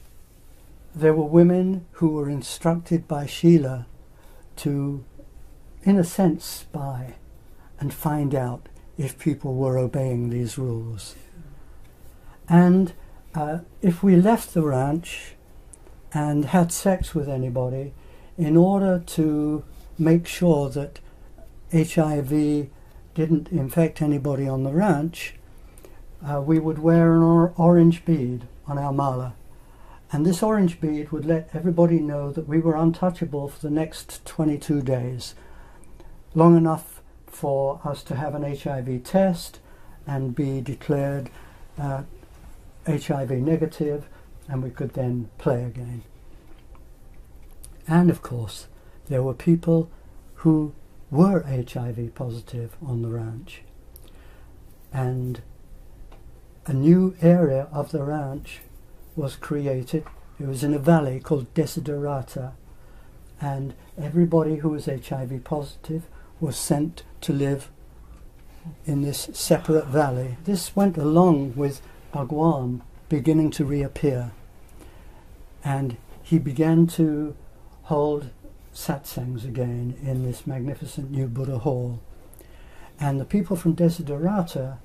there were women who were instructed by Schüler to, in a sense, spy and find out if people were obeying these rules. And if we left the ranch and had sex with anybody, in order to make sure that HIV didn't infect anybody on the ranch, we would wear an orange bead on our mala. And this orange bead would let everybody know that we were untouchable for the next 22 days, long enough for us to have an HIV test and be declared HIV negative, and we could then play again. And of course, there were people who were HIV positive on the ranch. And a new area of the ranch was created. It was in a valley called Desiderata, and everybody who was HIV positive was sent to live in this separate valley. This went along with Bhagwan beginning to reappear, and he began to hold satsangs again in this magnificent new Buddha hall. And the people from Desiderata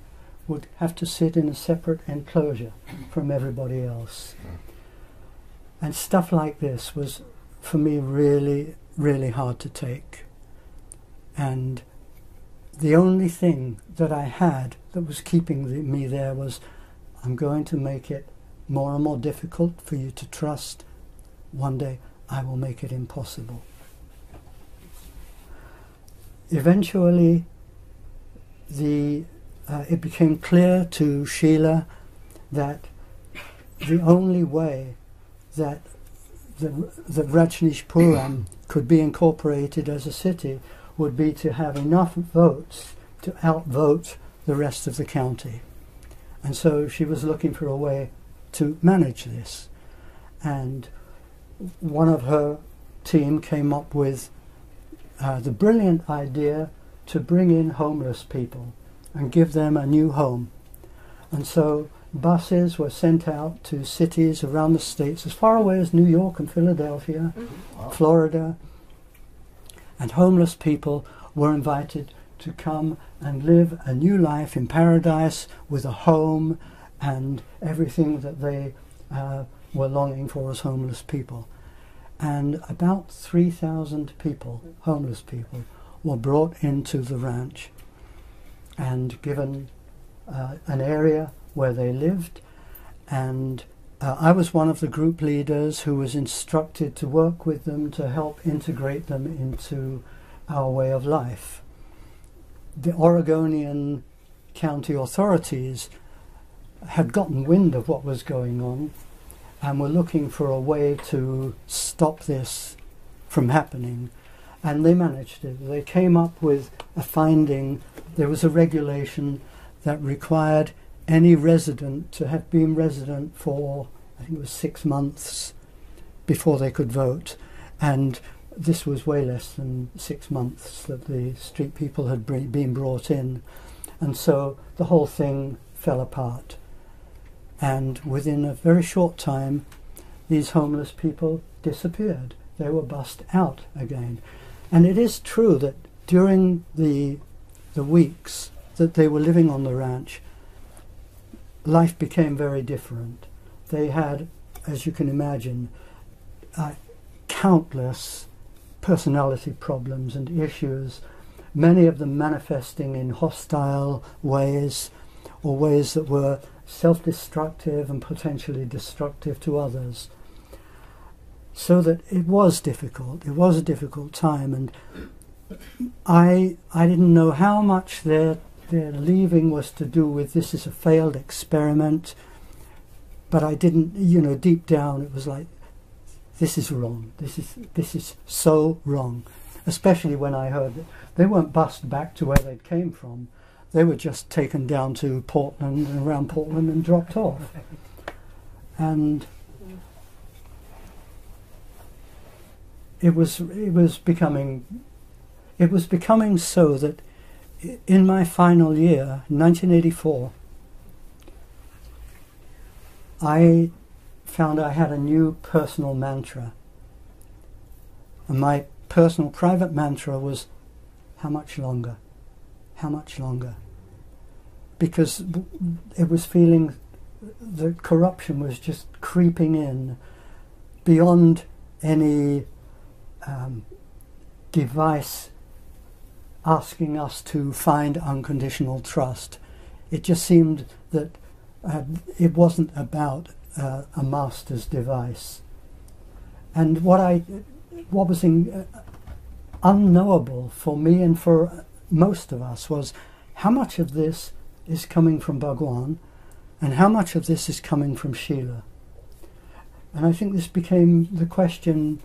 would have to sit in a separate enclosure from everybody else. And stuff like this was, for me, really, really hard to take. And the only thing that I had that was keeping me there was, I'm going to make it more and more difficult for you to trust. One day I will make it impossible. Eventually, it became clear to Schüler that the only way that the Rajneeshpuram could be incorporated as a city would be to have enough votes to outvote the rest of the county. And so she was looking for a way to manage this. And one of her team came up with the brilliant idea to bring in homeless people and give them a new home. And so buses were sent out to cities around the states, as far away as New York and Philadelphia, Florida, and homeless people were invited to come and live a new life in paradise with a home and everything that they were longing for as homeless people. And about 3,000 people, homeless people, were brought into the ranch and given an area where they lived. And I was one of the group leaders who was instructed to work with them to help integrate them into our way of life. The Oregonian county authorities had gotten wind of what was going on and were looking for a way to stop this from happening. And they managed it. They came up with a finding. There was a regulation that required any resident to have been resident for, I think it was 6 months before they could vote. And this was way less than 6 months that the street people had been brought in. And so the whole thing fell apart. And within a very short time, these homeless people disappeared. They were bussed out again. And it is true that during the weeks that they were living on the ranch, life became very different. They had, as you can imagine, countless personality problems and issues, many of them manifesting in hostile ways or ways that were self-destructive and potentially destructive to others. So that it was difficult. It was a difficult time, and I didn't know how much their leaving was to do with this is a failed experiment, but I didn't, deep down it was like, this is wrong. This is so wrong. Especially when I heard that they weren't bussed back to where they came from. They were just taken down to Portland and around Portland and dropped off. And it was becoming so that in my final year, 1984, I found I had a new personal mantra. And my personal private mantra was, how much longer? How much longer? Because it was feeling that corruption was just creeping in beyond any device asking us to find unconditional trust. It just seemed that it wasn't about a master's device. And what was unknowable for me and for most of us was how much of this is coming from Bhagwan and how much of this is coming from Schüler. And I think this became the question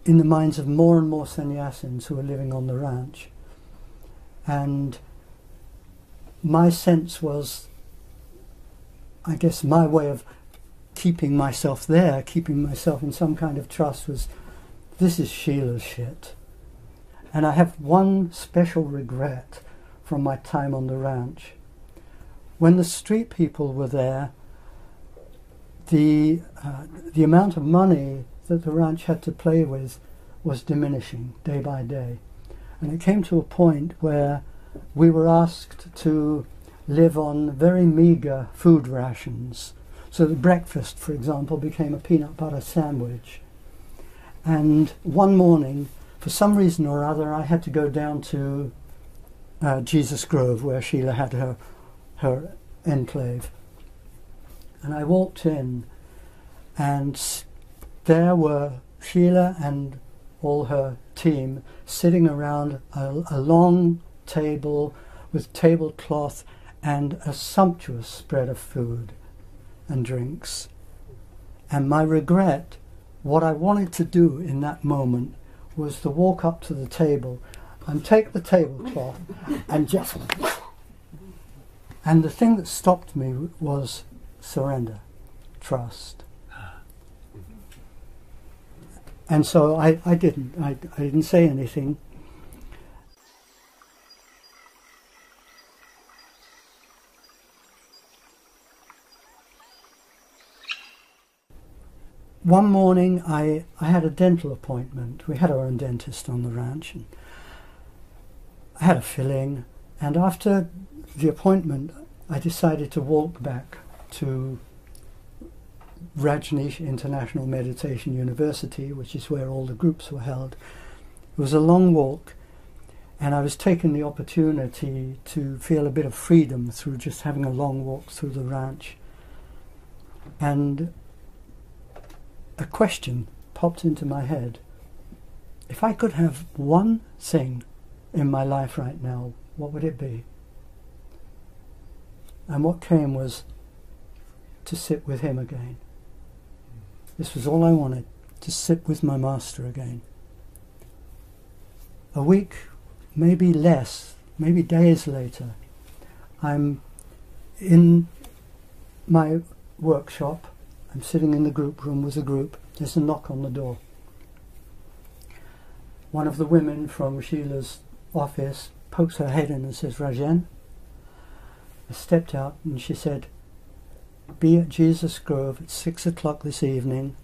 in the minds of more and more sannyasins who are living on the ranch. And my sense was, I guess my way of keeping myself there, keeping myself in some kind of trust was, this is Schüler's shit. And I have one special regret from my time on the ranch. When the street people were there, the amount of money that the ranch had to play with was diminishing day by day. And it came to a point where we were asked to live on very meagre food rations. So the breakfast, for example, became a peanut butter sandwich. And one morning, for some reason or other, I had to go down to Jesus Grove, where Schüler had her enclave. And I walked in, and there were Schüler and all her team sitting around a long table with tablecloth and a sumptuous spread of food and drinks. And my regret, what I wanted to do in that moment, was to walk up to the table and take the tablecloth and just... And the thing that stopped me was surrender, trust. And so I didn't say anything. One morning I had a dental appointment. We had our own dentist on the ranch, and I had a filling, and after the appointment I decided to walk back to Rajneesh International Meditation University, which is where all the groups were held. It was a long walk, and I was taking the opportunity to feel a bit of freedom through just having a long walk through the ranch. And a question popped into my head. If I could have one thing in my life right now, what would it be? And what came was to sit with him again. This was all I wanted, to sit with my master again. A week, maybe less, maybe days later, I'm in my workshop. I'm sitting in the group room with a group. There's a knock on the door. One of the women from Schüler's office pokes her head in and says, "Rajan." I stepped out and she said, "Be at Jesus Grove at 6 o'clock this evening,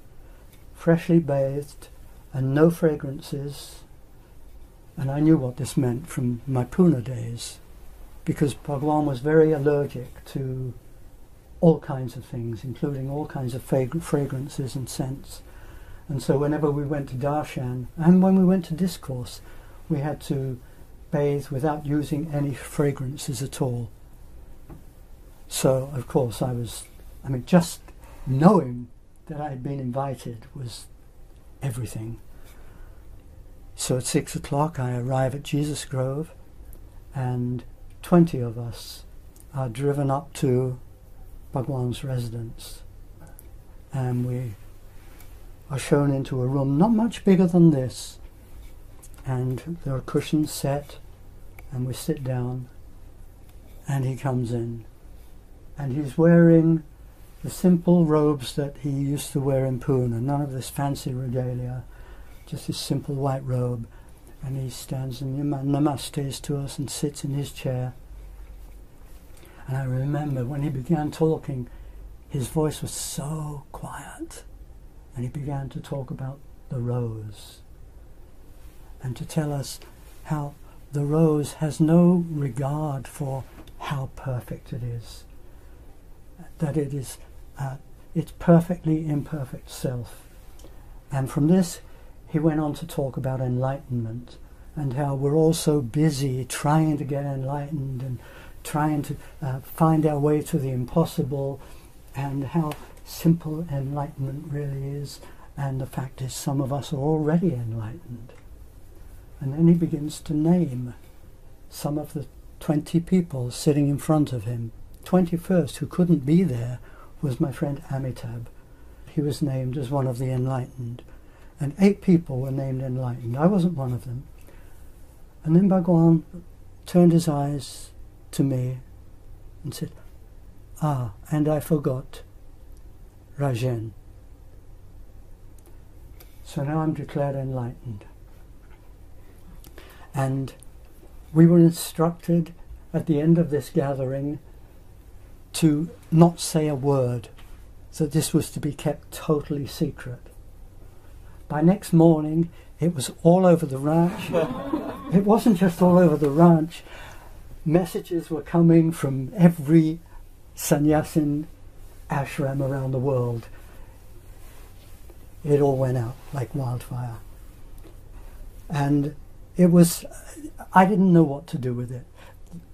freshly bathed and no fragrances." And I knew what this meant from my Pune days, because Bhagwan was very allergic to all kinds of things, including all kinds of fragrances and scents. And so whenever we went to darshan, and when we went to discourse, we had to bathe without using any fragrances at all. So, of course, just knowing that I had been invited was everything. So at 6 o'clock I arrive at Jesus Grove, and 20 of us are driven up to Bhagwan's residence. And we are shown into a room not much bigger than this. And there are cushions set, and we sit down, and he comes in. And he's wearing the simple robes that he used to wear in Pune, none of this fancy regalia, just this simple white robe. And he stands and namastes to us and sits in his chair. And I remember when he began talking, his voice was so quiet. And he began to talk about the rose. And to tell us how the rose has no regard for how perfect it is. That it is its perfectly imperfect self. And from this, he went on to talk about enlightenment and how we're all so busy trying to get enlightened and trying to find our way to the impossible, and how simple enlightenment really is. And the fact is, some of us are already enlightened. And then he begins to name some of the 20 people sitting in front of him. 21st, who couldn't be there, was my friend Amitabh. He was named as one of the enlightened. And 8 people were named enlightened. I wasn't one of them. And then Bhagwan turned his eyes to me and said, "Ah, and I forgot Rajen. So now I'm declared enlightened." And we were instructed at the end of this gathering to not say a word, so this was to be kept totally secret. By next morning, it was all over the ranch. It wasn't just all over the ranch. Messages were coming from every sannyasin ashram around the world. It all went out like wildfire. And it was, I didn't know what to do with it.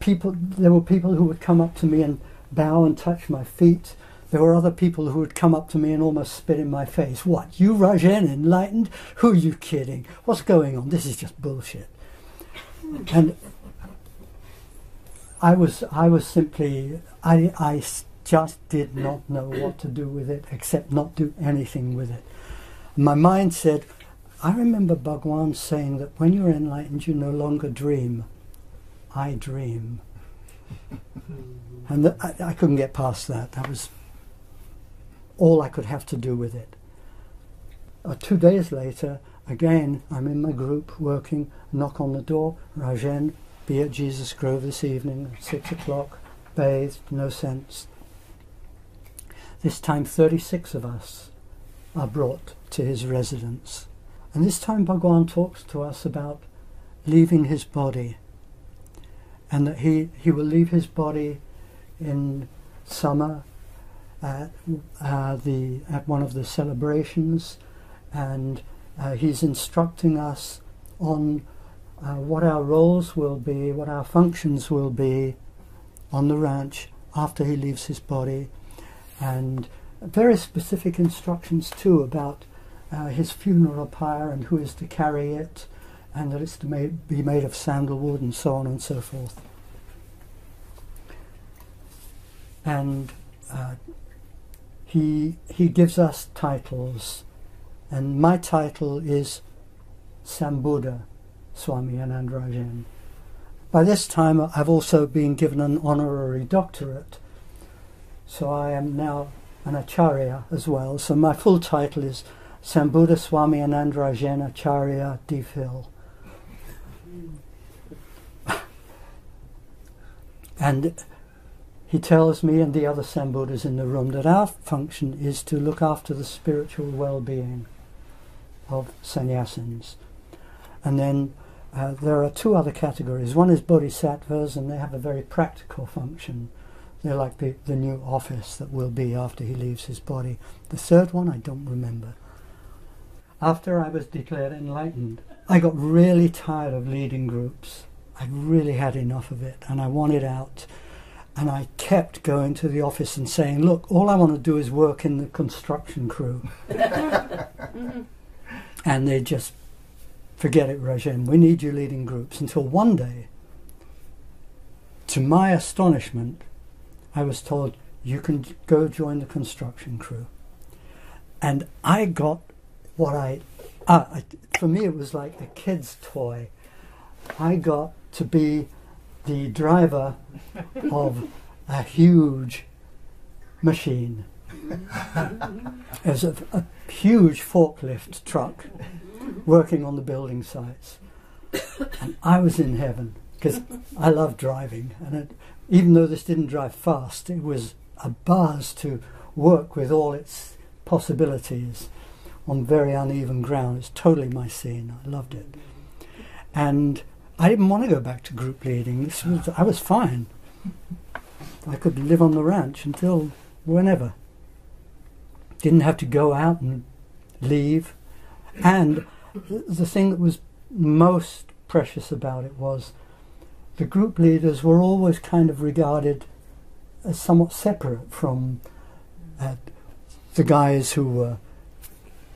There were people who would come up to me and bow and touch my feet. There were other people who would come up to me and almost spit in my face. "What, you Rajen enlightened? Who are you kidding? What's going on? This is just bullshit." And I just did not know what to do with it, except not do anything with it. My mind said, I remember Bhagwan saying that when you're enlightened, you no longer dream. I dream. And I couldn't get past that. That was all I could have to do with it. 2 days later, again, I'm in my group working, knock on the door, "Rajen, be at Jesus Grove this evening at 6 o'clock, bathed, no sense." This time 36 of us are brought to his residence. And this time Bhagwan talks to us about leaving his body, and that he will leave his body in summer at one of the celebrations, and he's instructing us on what our roles will be, what our functions will be on the ranch after he leaves his body, and very specific instructions too about his funeral pyre and who is to carry it, and that it's to be made of sandalwood and so on and so forth. And he gives us titles, and my title is Sambuddha Swami Anandarajan. By this time I've also been given an honorary doctorate, so I am now an Acharya as well. So my full title is Sambuddha Swami Anandarajan Acharya DPhil. And he tells me and the other Sambuddhas in the room that our function is to look after the spiritual well-being of sannyasins. And then there are 2 other categories. One is bodhisattvas, and they have a very practical function. They're like the new office that will be after he leaves his body. The third one I don't remember. After I was declared enlightened, I got really tired of leading groups. I really had enough of it, and I wanted out. And I kept going to the office and saying, "Look, all I want to do is work in the construction crew." And they just, "Forget it, Rajen, we need you leading groups." Until one day, to my astonishment, I was told, "You can go join the construction crew." And I got what for me it was like a kid's toy. I got to be the driver of a huge machine. It was a huge forklift truck working on the building sites. And I was in heaven, because I love driving. And even though this didn't drive fast, it was a buzz to work with all its possibilities on very uneven ground. It's totally my scene. I loved it. And I didn't want to go back to group leading. I was fine. I could live on the ranch until whenever. Didn't have to go out and leave. And the thing that was most precious about it was the group leaders were always kind of regarded as somewhat separate from the guys who were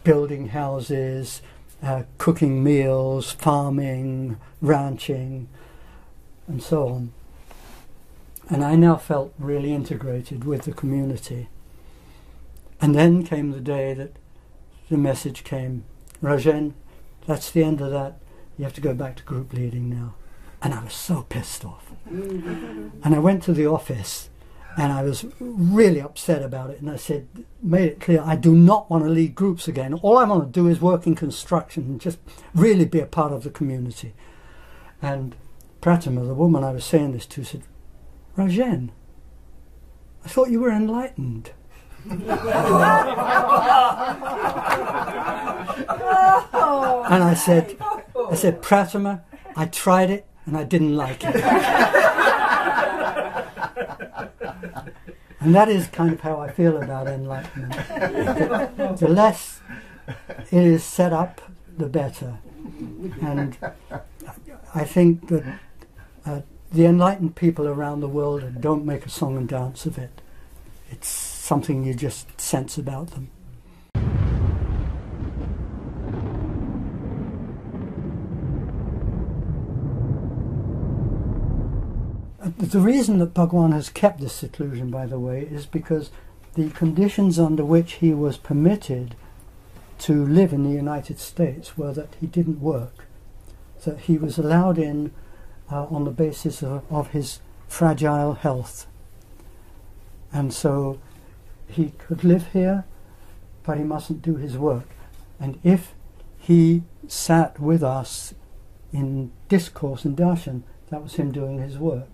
building houses, cooking meals, farming, ranching, and so on. And I now felt really integrated with the community. And then came the day that the message came, Rajen, that's the end of that. You have to go back to group leading now. And I was so pissed off. And I went to the office and I was really upset about it. And I said, made it clear, I do not want to lead groups again. All I want to do is work in construction and just really be a part of the community. And Pratima, the woman I was saying this to, said, Rajen, I thought you were enlightened. And I said, Pratima, I tried it and I didn't like it. And that is kind of how I feel about enlightenment. The less it is set up, the better. And I think that the enlightened people around the world don't make a song and dance of it. It's something you just sense about them. The reason that Bhagwan has kept this seclusion, by the way, is because the conditions under which he was permitted to live in the United States were that he didn't work, that he was allowed in on the basis of his fragile health. And so he could live here, but he mustn't do his work. And if he sat with us in discourse and darshan, that was him doing his work.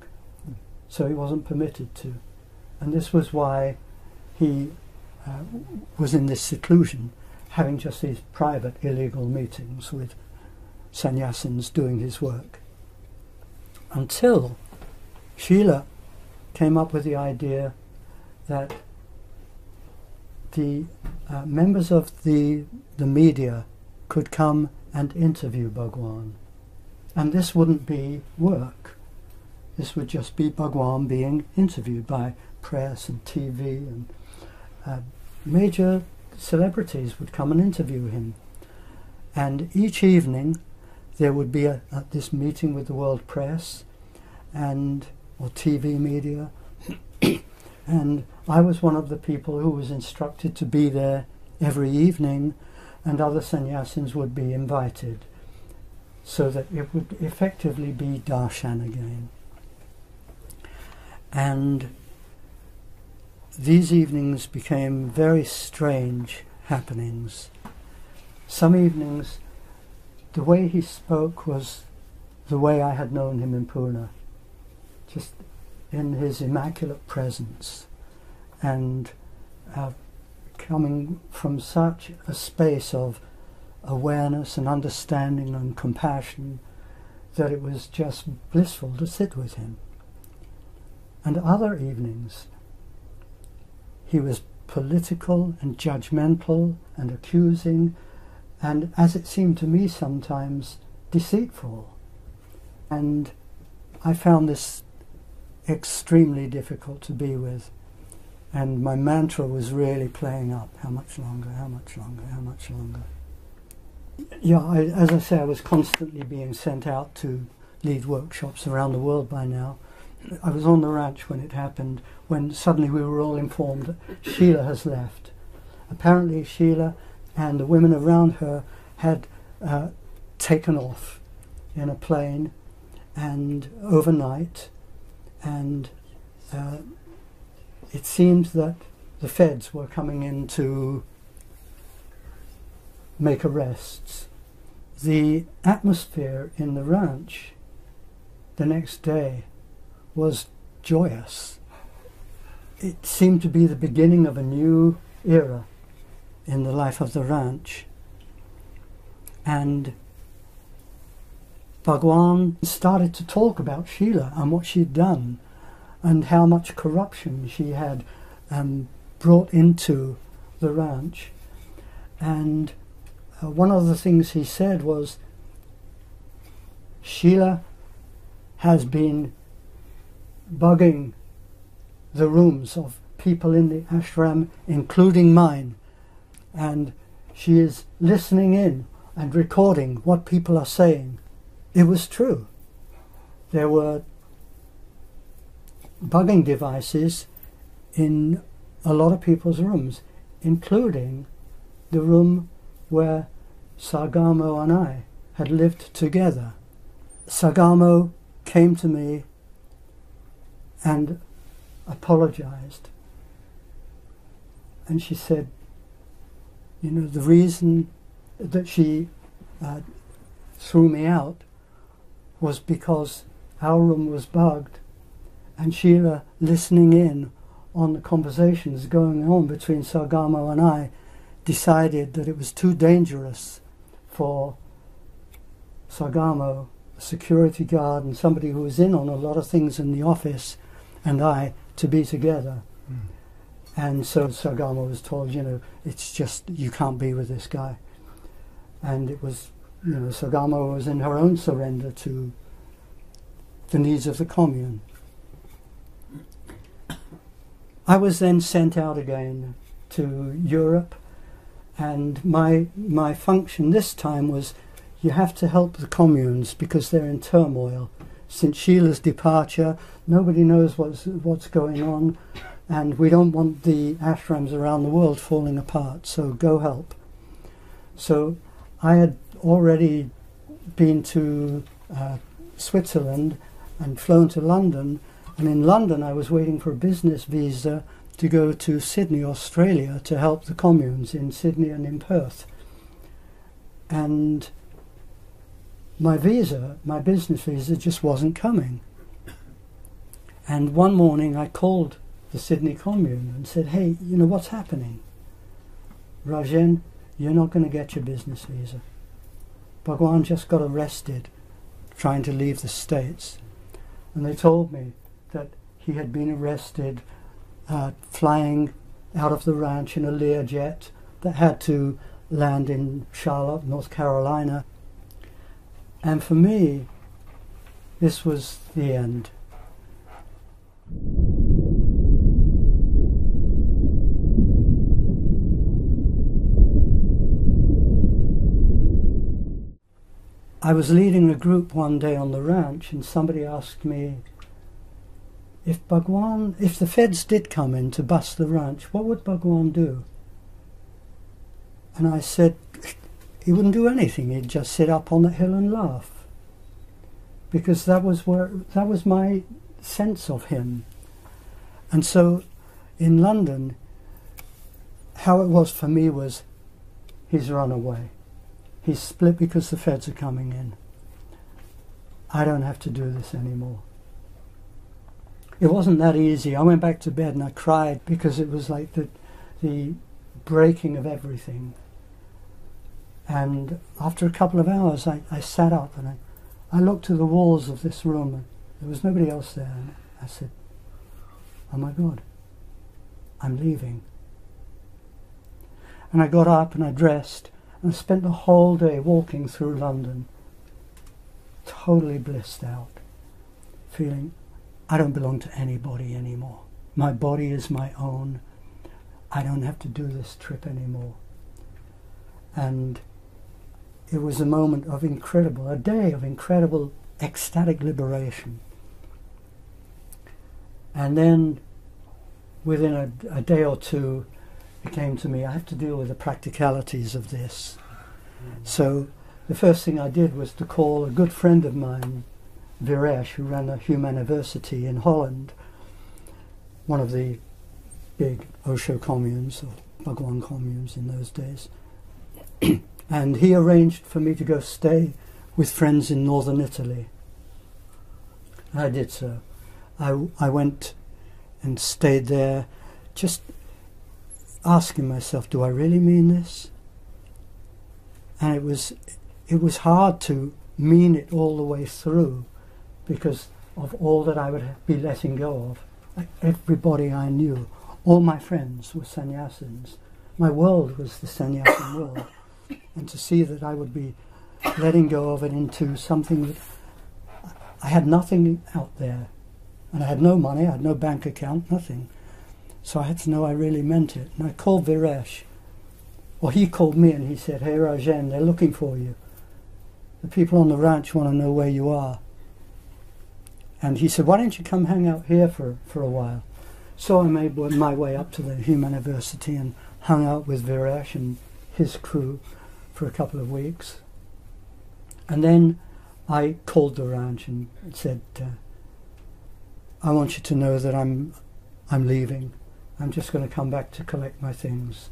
So he wasn't permitted to. And this was why he was in this seclusion, having just these private illegal meetings with sannyasins doing his work. Until Schüler came up with the idea that the members of the media could come and interview Bhagwan. And this wouldn't be work. This would just be Bhagwan being interviewed by press and TV, and major celebrities would come and interview him. And each evening there would be this meeting with the world press or TV media. And I was one of the people who was instructed to be there every evening, and other sannyasins would be invited, so that it would effectively be darshan again. And these evenings became very strange happenings. Some evenings, the way he spoke was the way I had known him in Pune, just in his immaculate presence, and coming from such a space of awareness and understanding and compassion that it was just blissful to sit with him. And other evenings, he was political and judgmental and accusing, and as it seemed to me sometimes, deceitful. And I found this extremely difficult to be with. And my mantra was really playing up, how much longer, how much longer, how much longer. Yeah, as I say, I was constantly being sent out to lead workshops around the world by now. I was on the ranch when it happened, when suddenly we were all informed that Schüler has left. Apparently Schüler and the women around her had taken off in a plane and overnight, and it seemed that the feds were coming in to make arrests the atmosphere in the ranch the next day was joyous. It seemed to be the beginning of a new era in the life of the ranch. And Bhagwan started to talk about Schüler and what she'd done and how much corruption she had brought into the ranch. And one of the things he said was, Schüler has been bugging the rooms of people in the ashram, including mine, and she is listening in and recording what people are saying. It was true. There were bugging devices in a lot of people's rooms, including the room where Sargamo and I had lived together. Sargamo came to me and apologized. And she said, you know, the reason that she threw me out was because our room was bugged, and Sheila, listening in on the conversations going on between Sargamo and I, decided that it was too dangerous for Sargamo, a security guard and somebody who was in on a lot of things in the office, and I to be together. And so Sargamo was told, you know, it's just, you can't be with this guy. And it was, you know, Sargamo was in her own surrender to the needs of the commune. I was then sent out again to Europe, and my function this time was, you have to help the communes because they're in turmoil. Since Sheila's departure, nobody knows what's going on, and we don't want the ashrams around the world falling apart, so go help. So I had already been to Switzerland and flown to London, and in London I was waiting for a business visa to go to Sydney, Australia, to help the communes in Sydney and in Perth. And my business visa just wasn't coming. And one morning I called the Sydney commune and said, hey, you know, what's happening? Rajen, you're not going to get your business visa. Bhagwan just got arrested trying to leave the States. And they told me that he had been arrested flying out of the ranch in a Learjet that had to land in Charlotte, North Carolina. And for me, this was the end. I was leading a group one day on the ranch, and somebody asked me, if the feds did come in to bust the ranch, what would Bhagwan do? And I said, he wouldn't do anything. He'd just sit up on the hill and laugh, because that was my sense of him. And so, in London, how it was for me was, he's run away. He's split because the feds are coming in. I don't have to do this anymore. It wasn't that easy. I went back to bed and I cried because it was like the breaking of everything. And after a couple of hours, I sat up and I looked to the walls of this room, and there was nobody else there. And I said, oh my God, I'm leaving. And I got up and I dressed, and I spent the whole day walking through London, totally blissed out, feeling I don't belong to anybody anymore. My body is my own. I don't have to do this trip anymore. And it was a moment of a day of incredible ecstatic liberation. And then within a day or two, it came to me, I have to deal with the practicalities of this. So the first thing I did was to call a good friend of mine, Viresh, who ran a Humaniversity in Holland, one of the big Osho communes, or Bhagwan communes in those days. And he arranged for me to go stay with friends in northern Italy. And I did so. I went and stayed there, just asking myself, do I really mean this? And it was hard to mean it all the way through because of all that I would be letting go of. Like everybody I knew, all my friends were sannyasins. My world was the sannyasin world. And to see that I would be letting go of it into something that I had nothing out there. And I had no money, I had no bank account, nothing. So I had to know I really meant it. And I called Viresh. Well, he called me and he said, "Hey Rajan, they're looking for you. The people on the ranch want to know where you are." And he said, "Why don't you come hang out here for a while?" So I made my way up to the Human University and hung out with Viresh and his crew for a couple of weeks. And then I called the ranch and said, "I want you to know that I'm leaving. I'm just going to come back to collect my things."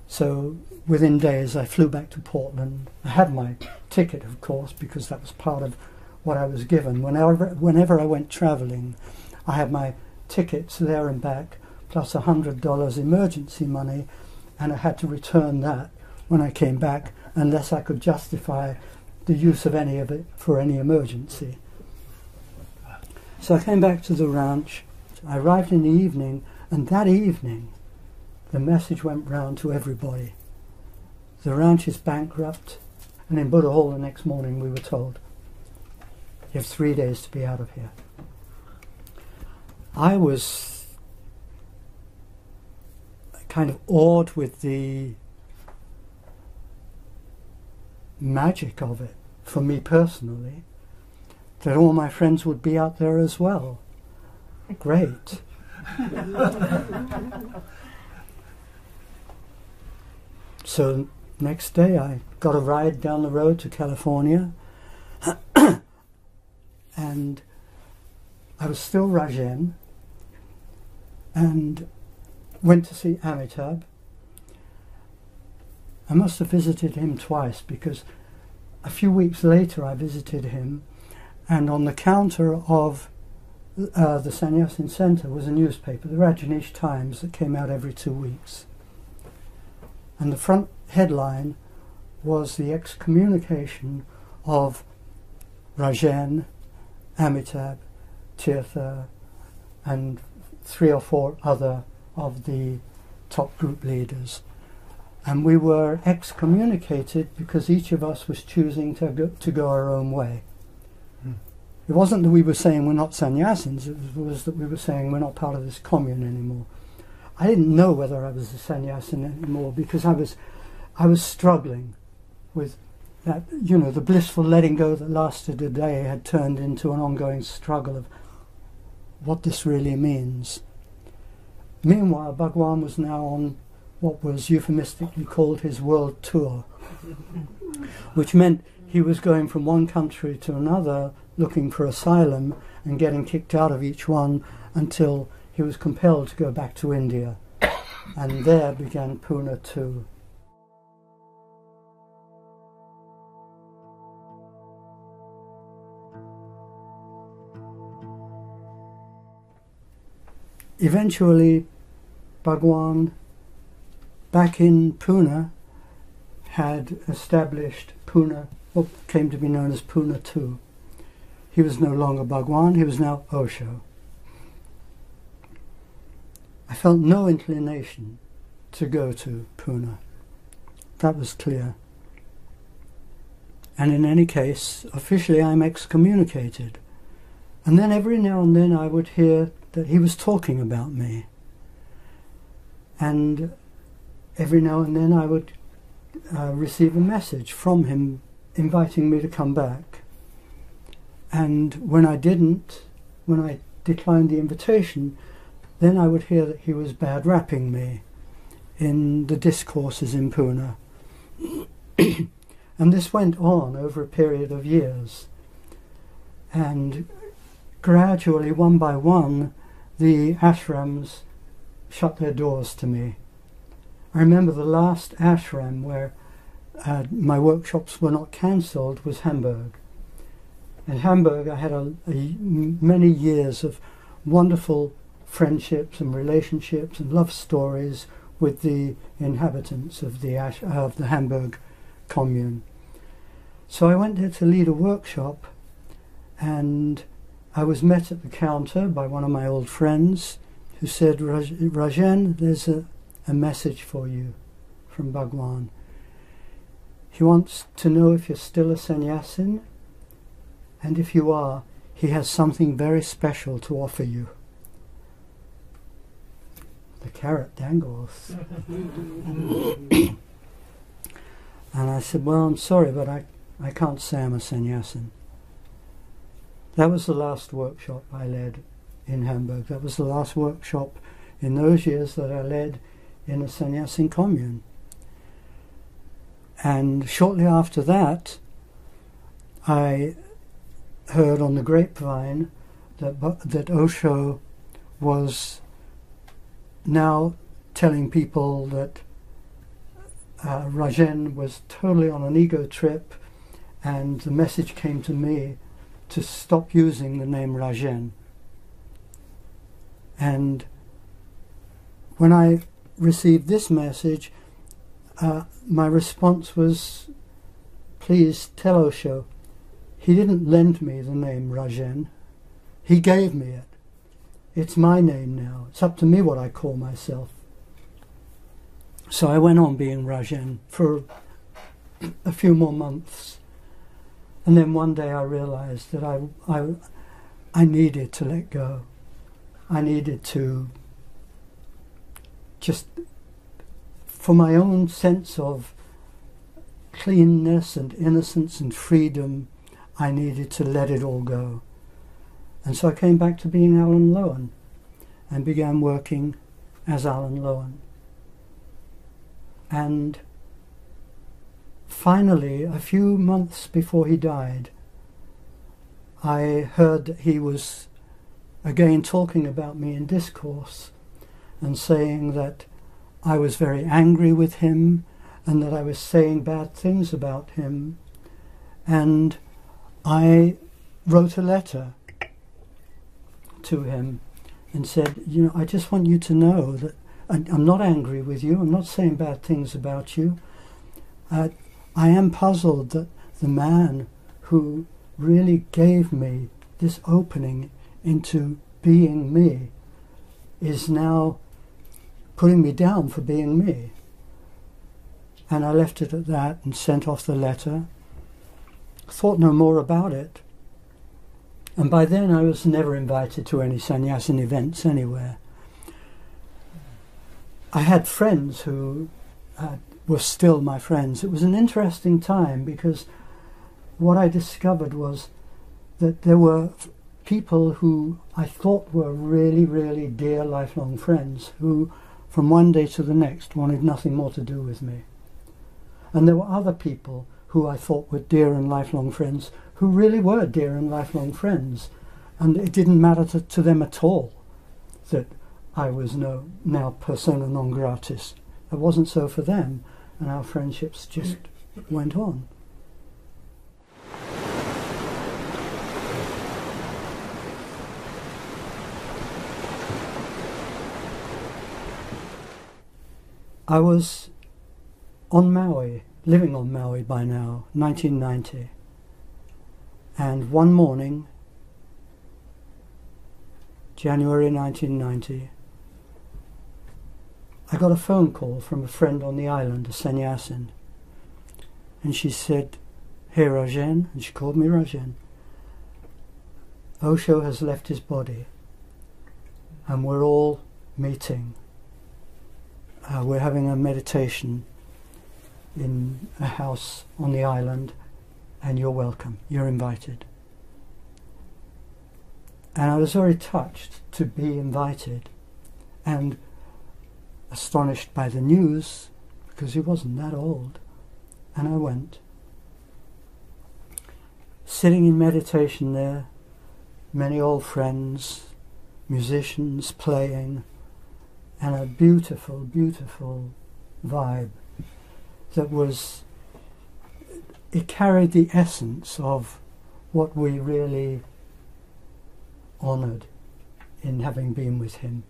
So within days I flew back to Portland. I had my ticket, of course, because that was part of what I was given. Whenever I went travelling, I had my tickets there and back, plus $100 emergency money, and I had to return that when I came back, unless I could justify the use of any of it for any emergency. So I came back to the ranch. I arrived in the evening, and that evening the message went round to everybody. The ranch is bankrupt, and in Buddha Hall the next morning we were told, "You have 3 days to be out of here." I was kind of awed with the magic of it, for me personally, that all my friends would be out there as well. Great. So next day I got a ride down the road to California and I was still Rajan and went to see Amitabh. I must have visited him twice because a few weeks later I visited him, and on the counter of the Sannyasin Center was a newspaper, the Rajneesh Times, that came out every 2 weeks. And the front headline was the excommunication of Rajan, Amitabh, Tirtha, and 3 or 4 other of the top group leaders. And we were excommunicated because each of us was choosing to go our own way. It wasn't that we were saying we're not sannyasins, it was that we were saying we're not part of this commune anymore. I didn't know whether I was a sannyasin anymore because I was struggling with that, the blissful letting go that lasted a day had turned into an ongoing struggle of what this really means. Meanwhile, Bhagwan was now on what was euphemistically called his world tour, which meant he was going from one country to another looking for asylum and getting kicked out of each one until he was compelled to go back to India. And there began Pune too. Eventually, Bhagwan, back in Pune, had established Pune, what came to be known as Pune too. He was no longer Bhagwan, he was now Osho. I felt no inclination to go to Pune. That was clear. And in any case, officially I'm excommunicated. And then every now and then I would hear that he was talking about me. And every now and then I would receive a message from him inviting me to come back. And when I didn't, when I declined the invitation, then I would hear that he was bad-rapping me in the discourses in Pune. And this went on over a period of years. And gradually, one by one, the ashrams shut their doors to me. I remember the last ashram where my workshops were not cancelled was Hamburg. In Hamburg I had many years of wonderful friendships and relationships and love stories with the inhabitants of the Hamburg commune. So I went there to lead a workshop, and I was met at the counter by one of my old friends who said, Rajen, there's a message for you from Bhagwan. He wants to know if you're still a sannyasin, and if you are, he has something very special to offer you. The carrot dangles. And I said, well, I'm sorry, but I can't say I'm a sannyasin. That was the last workshop I led in Hamburg. That was the last workshop in those years that I led in a sannyasin commune. And shortly after that, I heard on the grapevine that Osho was now telling people that Rajen was totally on an ego trip, and the message came to me to stop using the name Rajen. And when I received this message, my response was, please tell Osho, he didn't lend me the name Rajen, he gave me it. It's my name now. It's up to me what I call myself. So I went on being Rajen for a few more months. And then one day I realized that I needed to let go. I needed to just, for my own sense of cleanness and innocence and freedom, I needed to let it all go. And so I came back to being Alan Lowen and began working as Alan Lowen. And finally, a few months before he died, I heard that he was again talking about me in discourse and saying that I was very angry with him and that I was saying bad things about him. And I wrote a letter to him and said, you know, I just want you to know that I'm not angry with you, I'm not saying bad things about you. I am puzzled that the man who really gave me this opening into being me is now putting me down for being me. And I left it at that and sent off the letter. Thought no more about it. And by then I was never invited to any sannyasin events anywhere. I had friends who were still my friends. It was an interesting time because what I discovered was that there were people who I thought were really, really dear lifelong friends who from one day to the next wanted nothing more to do with me. And there were other people who I thought were dear and lifelong friends who really were dear and lifelong friends, and it didn't matter to them at all that I was now persona non gratis. It wasn't so for them, and our friendships just went on. I was on Maui, living on Maui by now, 1990. And one morning, January 1990, I got a phone call from a friend on the island, a sannyasin. And she said, "Hey Rajen," and she called me Rajen, "Osho has left his body and we're all meeting. We're having a meditation in a house on the island, and you're welcome, you're invited." And I was very touched to be invited and astonished by the news, because he wasn't that old. And I went. Sitting in meditation there, many old friends, musicians playing, and a beautiful, beautiful vibe that was it carried the essence of what we really honoured in having been with him.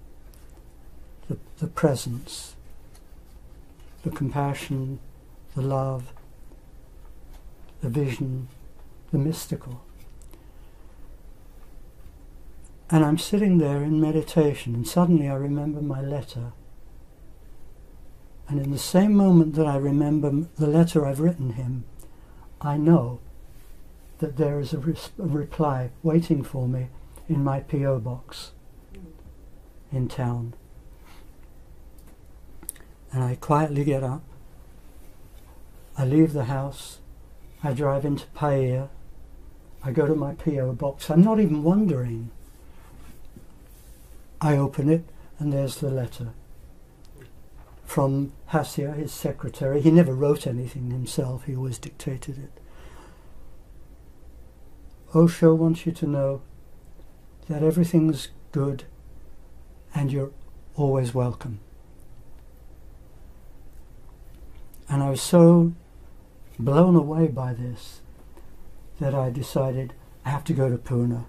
The presence, the compassion, the love, the vision, the mystical. And I'm sitting there in meditation, and suddenly I remember my letter. And in the same moment that I remember the letter I've written him, I know that there is a reply waiting for me in my P.O. box in town. And I quietly get up, I leave the house, I drive into Paia, I go to my P.O. box, I'm not even wondering. I open it, and there's the letter from Hassia, his secretary. He never wrote anything himself, he always dictated it. Osho wants you to know that everything's good and you're always welcome. And I was so blown away by this that I decided I have to go to Pune,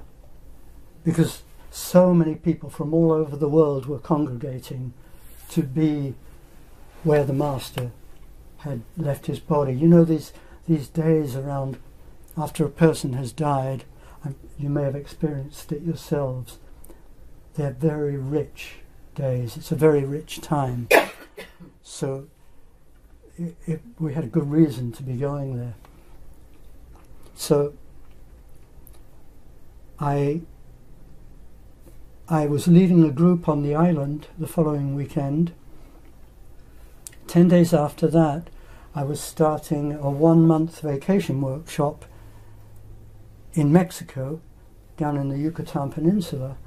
because so many people from all over the world were congregating to be where the Master had left his body. You know, these days around after a person has died, you may have experienced it yourselves, they're very rich days. It's a very rich time. So we had a good reason to be going there. So I was leading a group on the island the following weekend. 10 days after that, I was starting a 1-month vacation workshop in Mexico, down in the Yucatan Peninsula,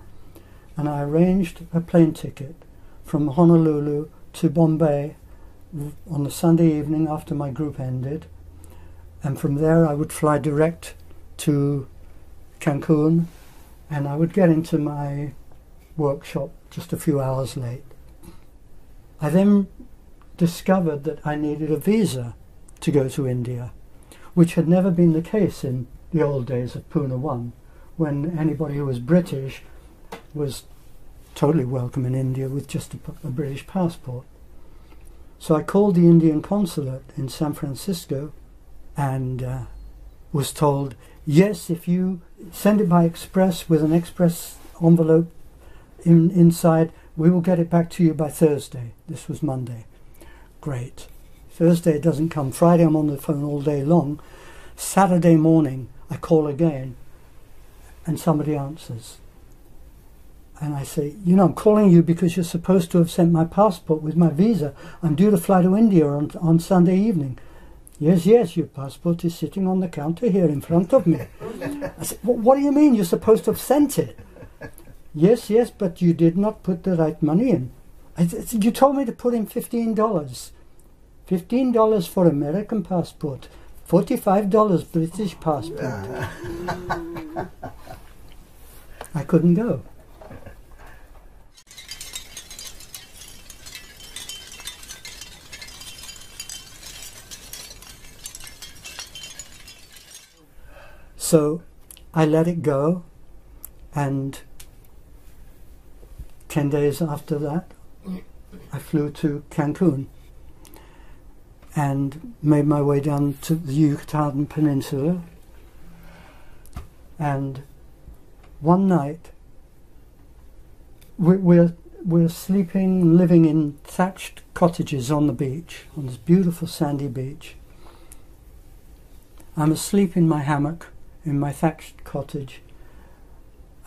and I arranged a plane ticket from Honolulu to Bombay on the Sunday evening after my group ended, and from there I would fly direct to Cancun, and I would get into my workshop just a few hours late. I then discovered that I needed a visa to go to India, which had never been the case in the old days of Pune 1, when anybody who was British was totally welcome in India with just a British passport. So I called the Indian consulate in San Francisco and was told, yes, if you send it by express with an express envelope inside, we will get it back to you by Thursday. This was Monday. Great. Thursday it doesn't come. Friday I'm on the phone all day long. Saturday morning I call again and somebody answers. And I say, you know, I'm calling you because you're supposed to have sent my passport with my visa. I'm due to fly to India on Sunday evening. Yes, yes, your passport is sitting on the counter here in front of me. I said, what do you mean you're supposed to have sent it? Yes, yes, but you did not put the right money in. I said, you told me to put in $15. $15 for American passport. $45 British passport. I couldn't go. So I let it go, and 10 days after that I flew to Cancun and made my way down to the Yucatan Peninsula. And one night we're sleeping, living in thatched cottages on the beach, on this beautiful sandy beach. I'm asleep in my hammock in my thatched cottage,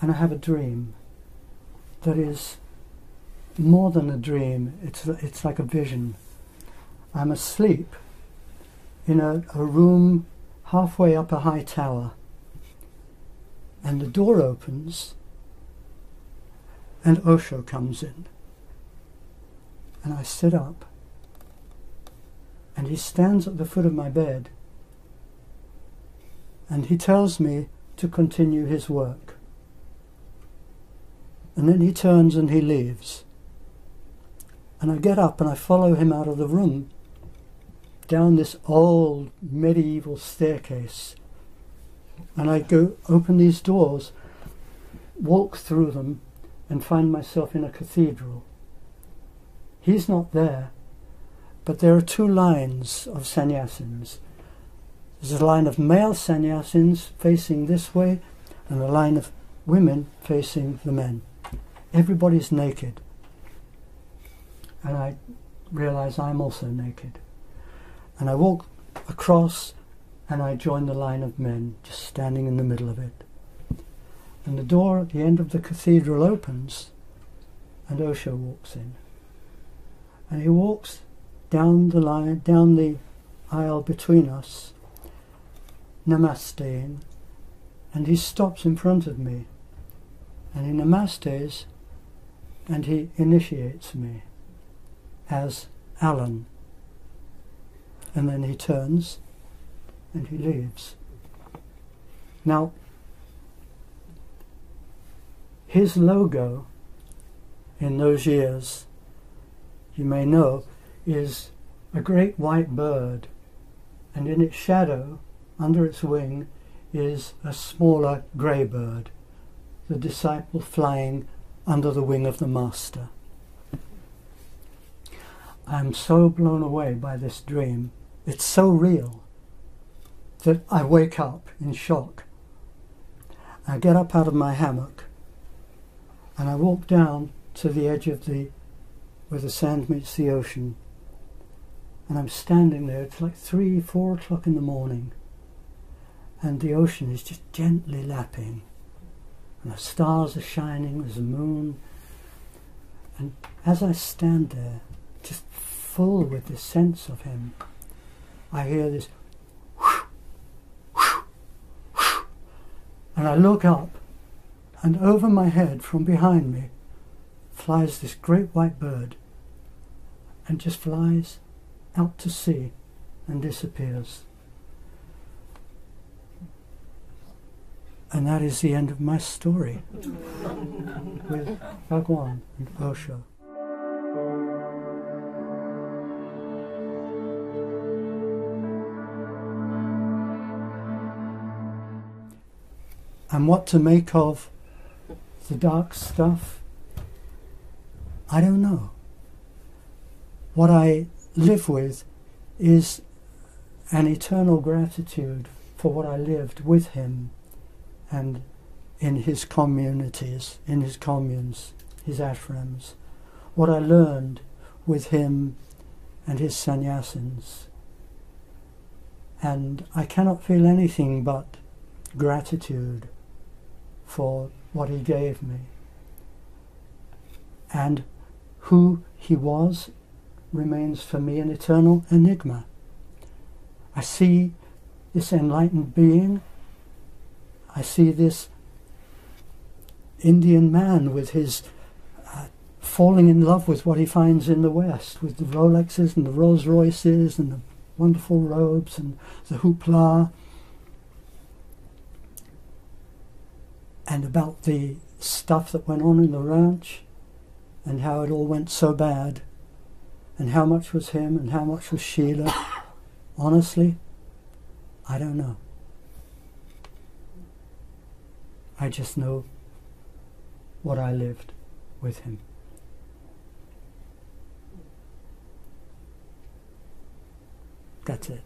and I have a dream that is more than a dream. It's like a vision. I'm asleep in a room halfway up a high tower, and the door opens and Osho comes in, and I sit up and he stands at the foot of my bed and he tells me to continue his work. And then he turns and he leaves. And I get up and I follow him out of the room. down this old medieval staircase, and I go open these doors, walk through them, and find myself in a cathedral. He's not there, but there are two lines of sannyasins. There's a line of male sannyasins facing this way, and a line of women facing the men. Everybody's naked. And I realize I'm also naked. And I walk across, and I join the line of men, just standing in the middle of it. And the door at the end of the cathedral opens, and Osho walks in. And he walks down the line, down the aisle between us, namasteing, and he stops in front of me, and he namastes, and he initiates me as Alan. And then he turns and he leaves. Now, his logo in those years, you may know, is a great white bird, and in its shadow, under its wing, is a smaller grey bird, the disciple flying under the wing of the master. I'm so blown away by this dream. It's so real that I wake up in shock. I get up out of my hammock and I walk down to the edge of where the sand meets the ocean, and I'm standing there. It's like 3, 4 o'clock in the morning, and the ocean is just gently lapping, and the stars are shining, there's a moon, and as I stand there, just full with this sense of him, I hear this whoosh, whoosh, whoosh, and I look up, and over my head, from behind me, flies this great white bird, and just flies out to sea and disappears. And that is the end of my story with Bhagwan and Osho. And what to make of the dark stuff, I don't know. What I live with is an eternal gratitude for what I lived with him and in his communities, in his communes, his ashrams. What I learned with him and his sannyasins. And I cannot feel anything but gratitude for what he gave me. And who he was remains for me an eternal enigma. I see this enlightened being. I see this Indian man with his falling in love with what he finds in the West, with the Rolexes and the Rolls Royces and the wonderful robes and the hoopla, and about the stuff that went on in the ranch and how it all went so bad, and how much was him and how much was Schüler. Honestly, I don't know. I just know what I lived with him. That's it.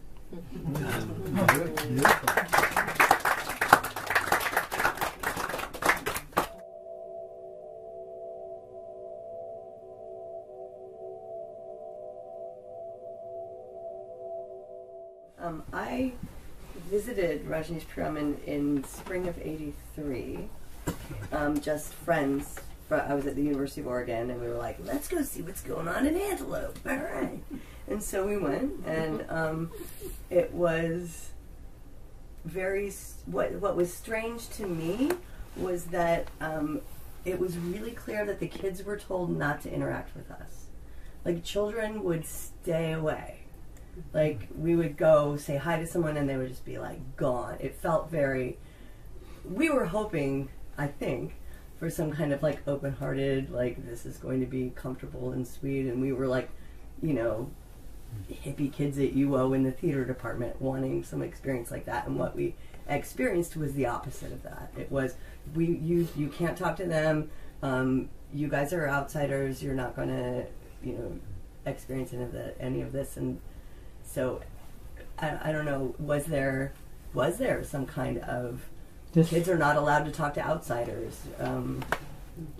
I visited Rajneeshpuram in spring of '83. Just friends. I was at the University of Oregon, and we were like, let's go see what's going on in Antelope. All right. And so we went, and it was very... What was strange to me was that it was really clear that the kids were told not to interact with us. Like, children would stay away. Like, we would go say hi to someone and they would just be like gone. It felt very... We were hoping, I think, for some kind of like open-hearted, like this is going to be comfortable and sweet, and we were like, you know, hippie kids at UO in the theater department wanting some experience like that, and what we experienced was the opposite of that. It was, you can't talk to them, you guys are outsiders, you're not going to, you know, experience any of this. And so I don't know, was there some kind of kids are not allowed to talk to outsiders?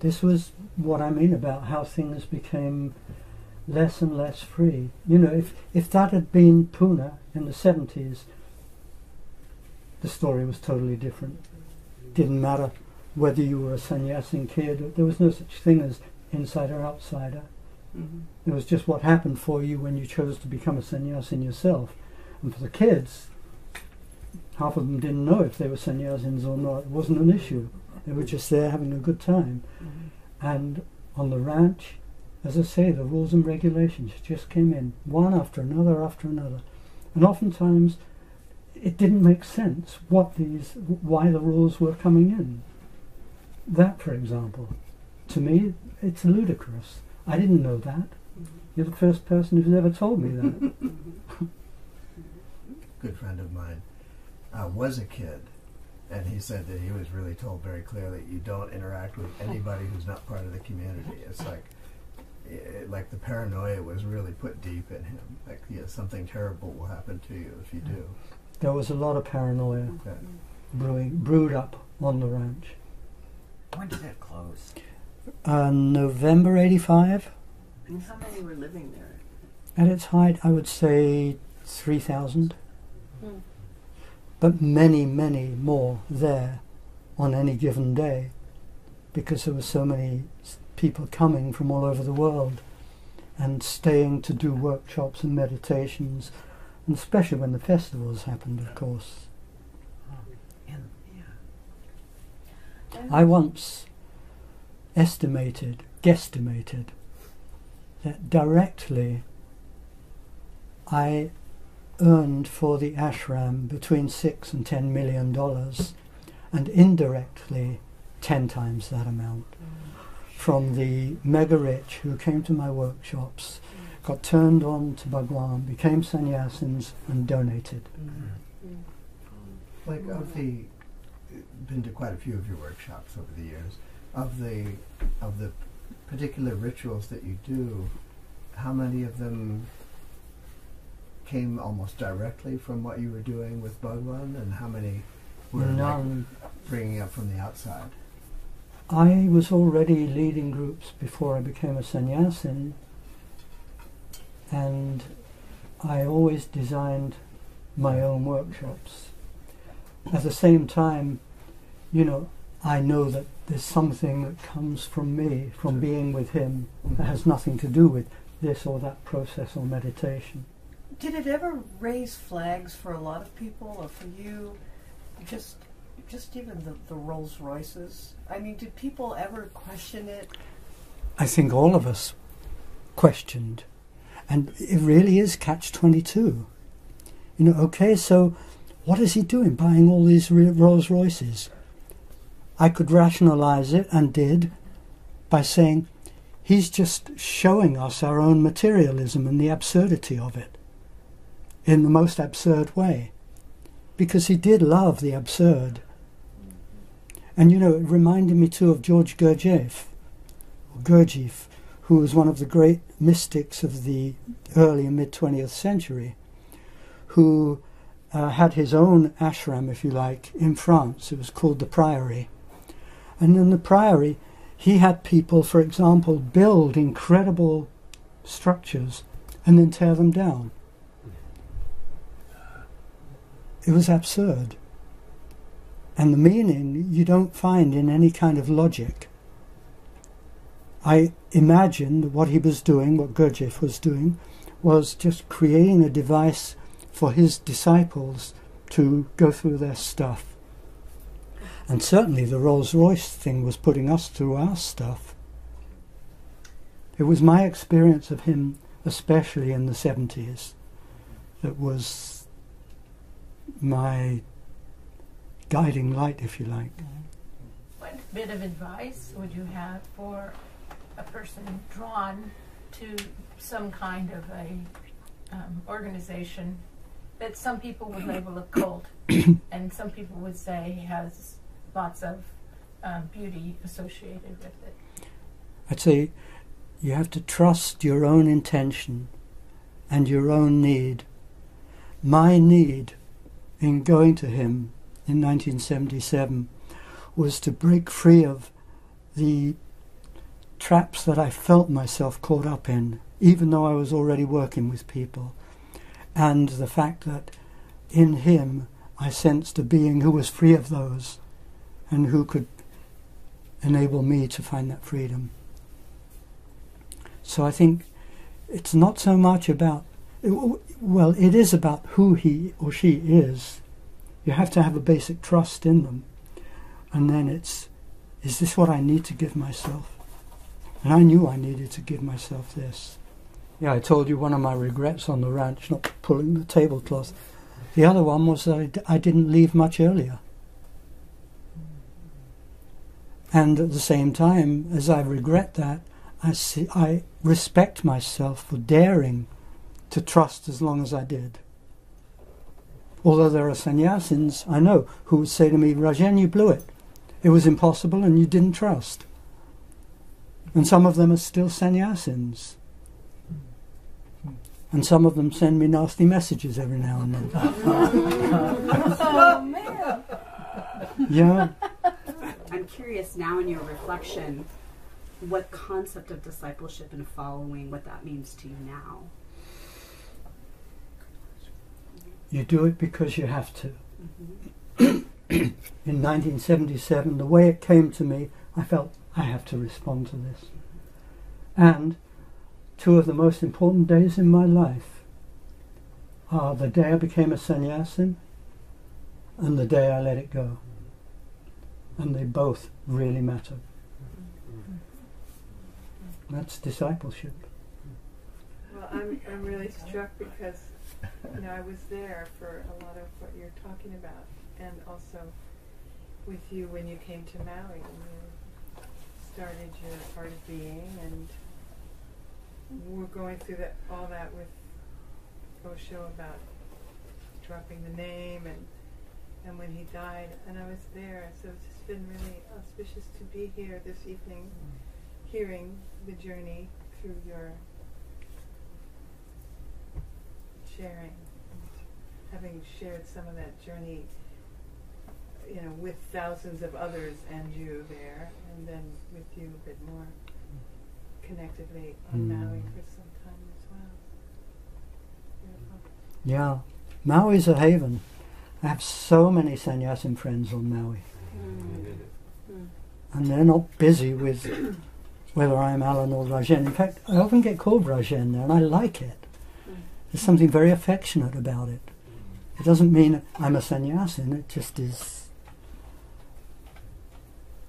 This was what I mean about how things became less and less free. You know, if that had been Pune in the 70s, the story was totally different. Didn't matter whether you were a sannyasin kid. There was no such thing as insider outsider. Mm-hmm. It was just what happened for you when you chose to become a sannyasin yourself. And for the kids, half of them didn't know if they were sannyasins or not. It wasn't an issue. They were just there having a good time. Mm-hmm. And on the ranch, as I say, the rules and regulations just came in, one after another after another. And oftentimes, it didn't make sense why the rules were coming in. That, for example, to me, it's ludicrous. I didn't know that. Mm-hmm. You're the first person who's ever told me that. Good friend of mine was a kid, and he said that he was really told very clearly, you don't interact with anybody who's not part of the community. It's like the paranoia was really put deep in him. Like, yeah, something terrible will happen to you if you do. There was a lot of paranoia brewed up on the ranch. When did it close? November 85. And how many were living there? At its height, I would say 3,000. But many, many more there on any given day, because there were so many people coming from all over the world and staying to do workshops and meditations, and especially when the festivals happened, of course. I once guesstimated that directly I earned for the ashram between $6 and $10 million, and indirectly 10 times that amount, from the mega rich who came to my workshops, got turned on to Bhagwan, became sannyasins, and donated. Like, been to quite a few of your workshops over the years, of the particular rituals that you do, how many of them came almost directly from what you were doing with Bhagwan, and how many were like bringing up from the outside? I was already leading groups before I became a sannyasin, and I always designed my own workshops. At the same time, you know, I know that there's something that comes from me, from being with him, that has nothing to do with this or that process or meditation. Did it ever raise flags for a lot of people, or for you, just even the Rolls Royces? I mean, did people ever question it? I think all of us questioned. And it really is catch-22. You know, okay, so what is he doing, buying all these Rolls Royces? I could rationalize it, and did, by saying he's just showing us our own materialism and the absurdity of it in the most absurd way, because he did love the absurd. And you know, it reminded me too of George Gurdjieff, who was one of the great mystics of the early and mid-20th century, who had his own ashram, if you like, in France. It was called the Priory. And in the Priory, he had people, for example, build incredible structures and then tear them down. It was absurd. And the meaning you don't find in any kind of logic. I imagined what he was doing, what Gurdjieff was doing, was just creating a device for his disciples to go through their stuff. And certainly the Rolls-Royce thing was putting us through our stuff. It was my experience of him, especially in the 70s, that was my guiding light, if you like. What bit of advice would you have for a person drawn to some kind of a organization that some people would label a cult, and some people would say has lots of beauty associated with it. I'd say you have to trust your own intention and your own need. My need in going to him in 1977 was to break free of the traps that I felt myself caught up in, even though I was already working with people, and the fact that in him I sensed a being who was free of those and who could enable me to find that freedom. So I think it's not so much about, well, it is about who he or she is. You have to have a basic trust in them. And then it's, is this what I need to give myself? And I knew I needed to give myself this. Yeah, I told you one of my regrets on the ranch, not pulling the tablecloth. The other one was that I didn't leave much earlier. And at the same time, as I regret that, I respect myself for daring to trust as long as I did. Although there are sannyasins, I know, who would say to me, Rajan, you blew it. It was impossible and you didn't trust. And some of them are still sannyasins. And some of them send me nasty messages every now and then. Oh, man. Yeah. I'm curious now in your reflection, what concept of discipleship and following, what that means to you now. You do it because you have to. In 1977, the way it came to me, I felt I have to respond to this. And two of the most important days in my life are the day I became a sannyasin and the day I let it go. And they both really matter. That's discipleship. Well, I'm really struck because I was there for a lot of what you're talking about, and also with you when you came to Maui and you started your art of being, and we're going through all that with Osho about dropping the name and when he died, and I was there, so it's just been really auspicious to be here this evening, hearing the journey through your sharing, having shared some of that journey, with thousands of others and you there, and then with you a bit more connectively on Maui for some time as well. Beautiful. Yeah, Maui's a haven. I have so many sannyasin friends on Maui. And they're not busy with whether I'm Alan or Rajan. In fact, I often get called Rajan there, and I like it. There's something very affectionate about it. It doesn't mean I'm a sannyasin, it just is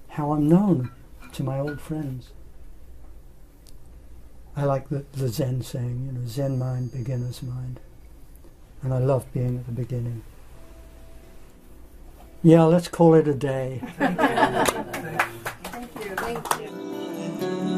how I'm known to my old friends. I like the Zen saying, Zen mind, beginner's mind. And I love being at the beginning. Yeah, let's call it a day. Thank you. Thank you. Thank you.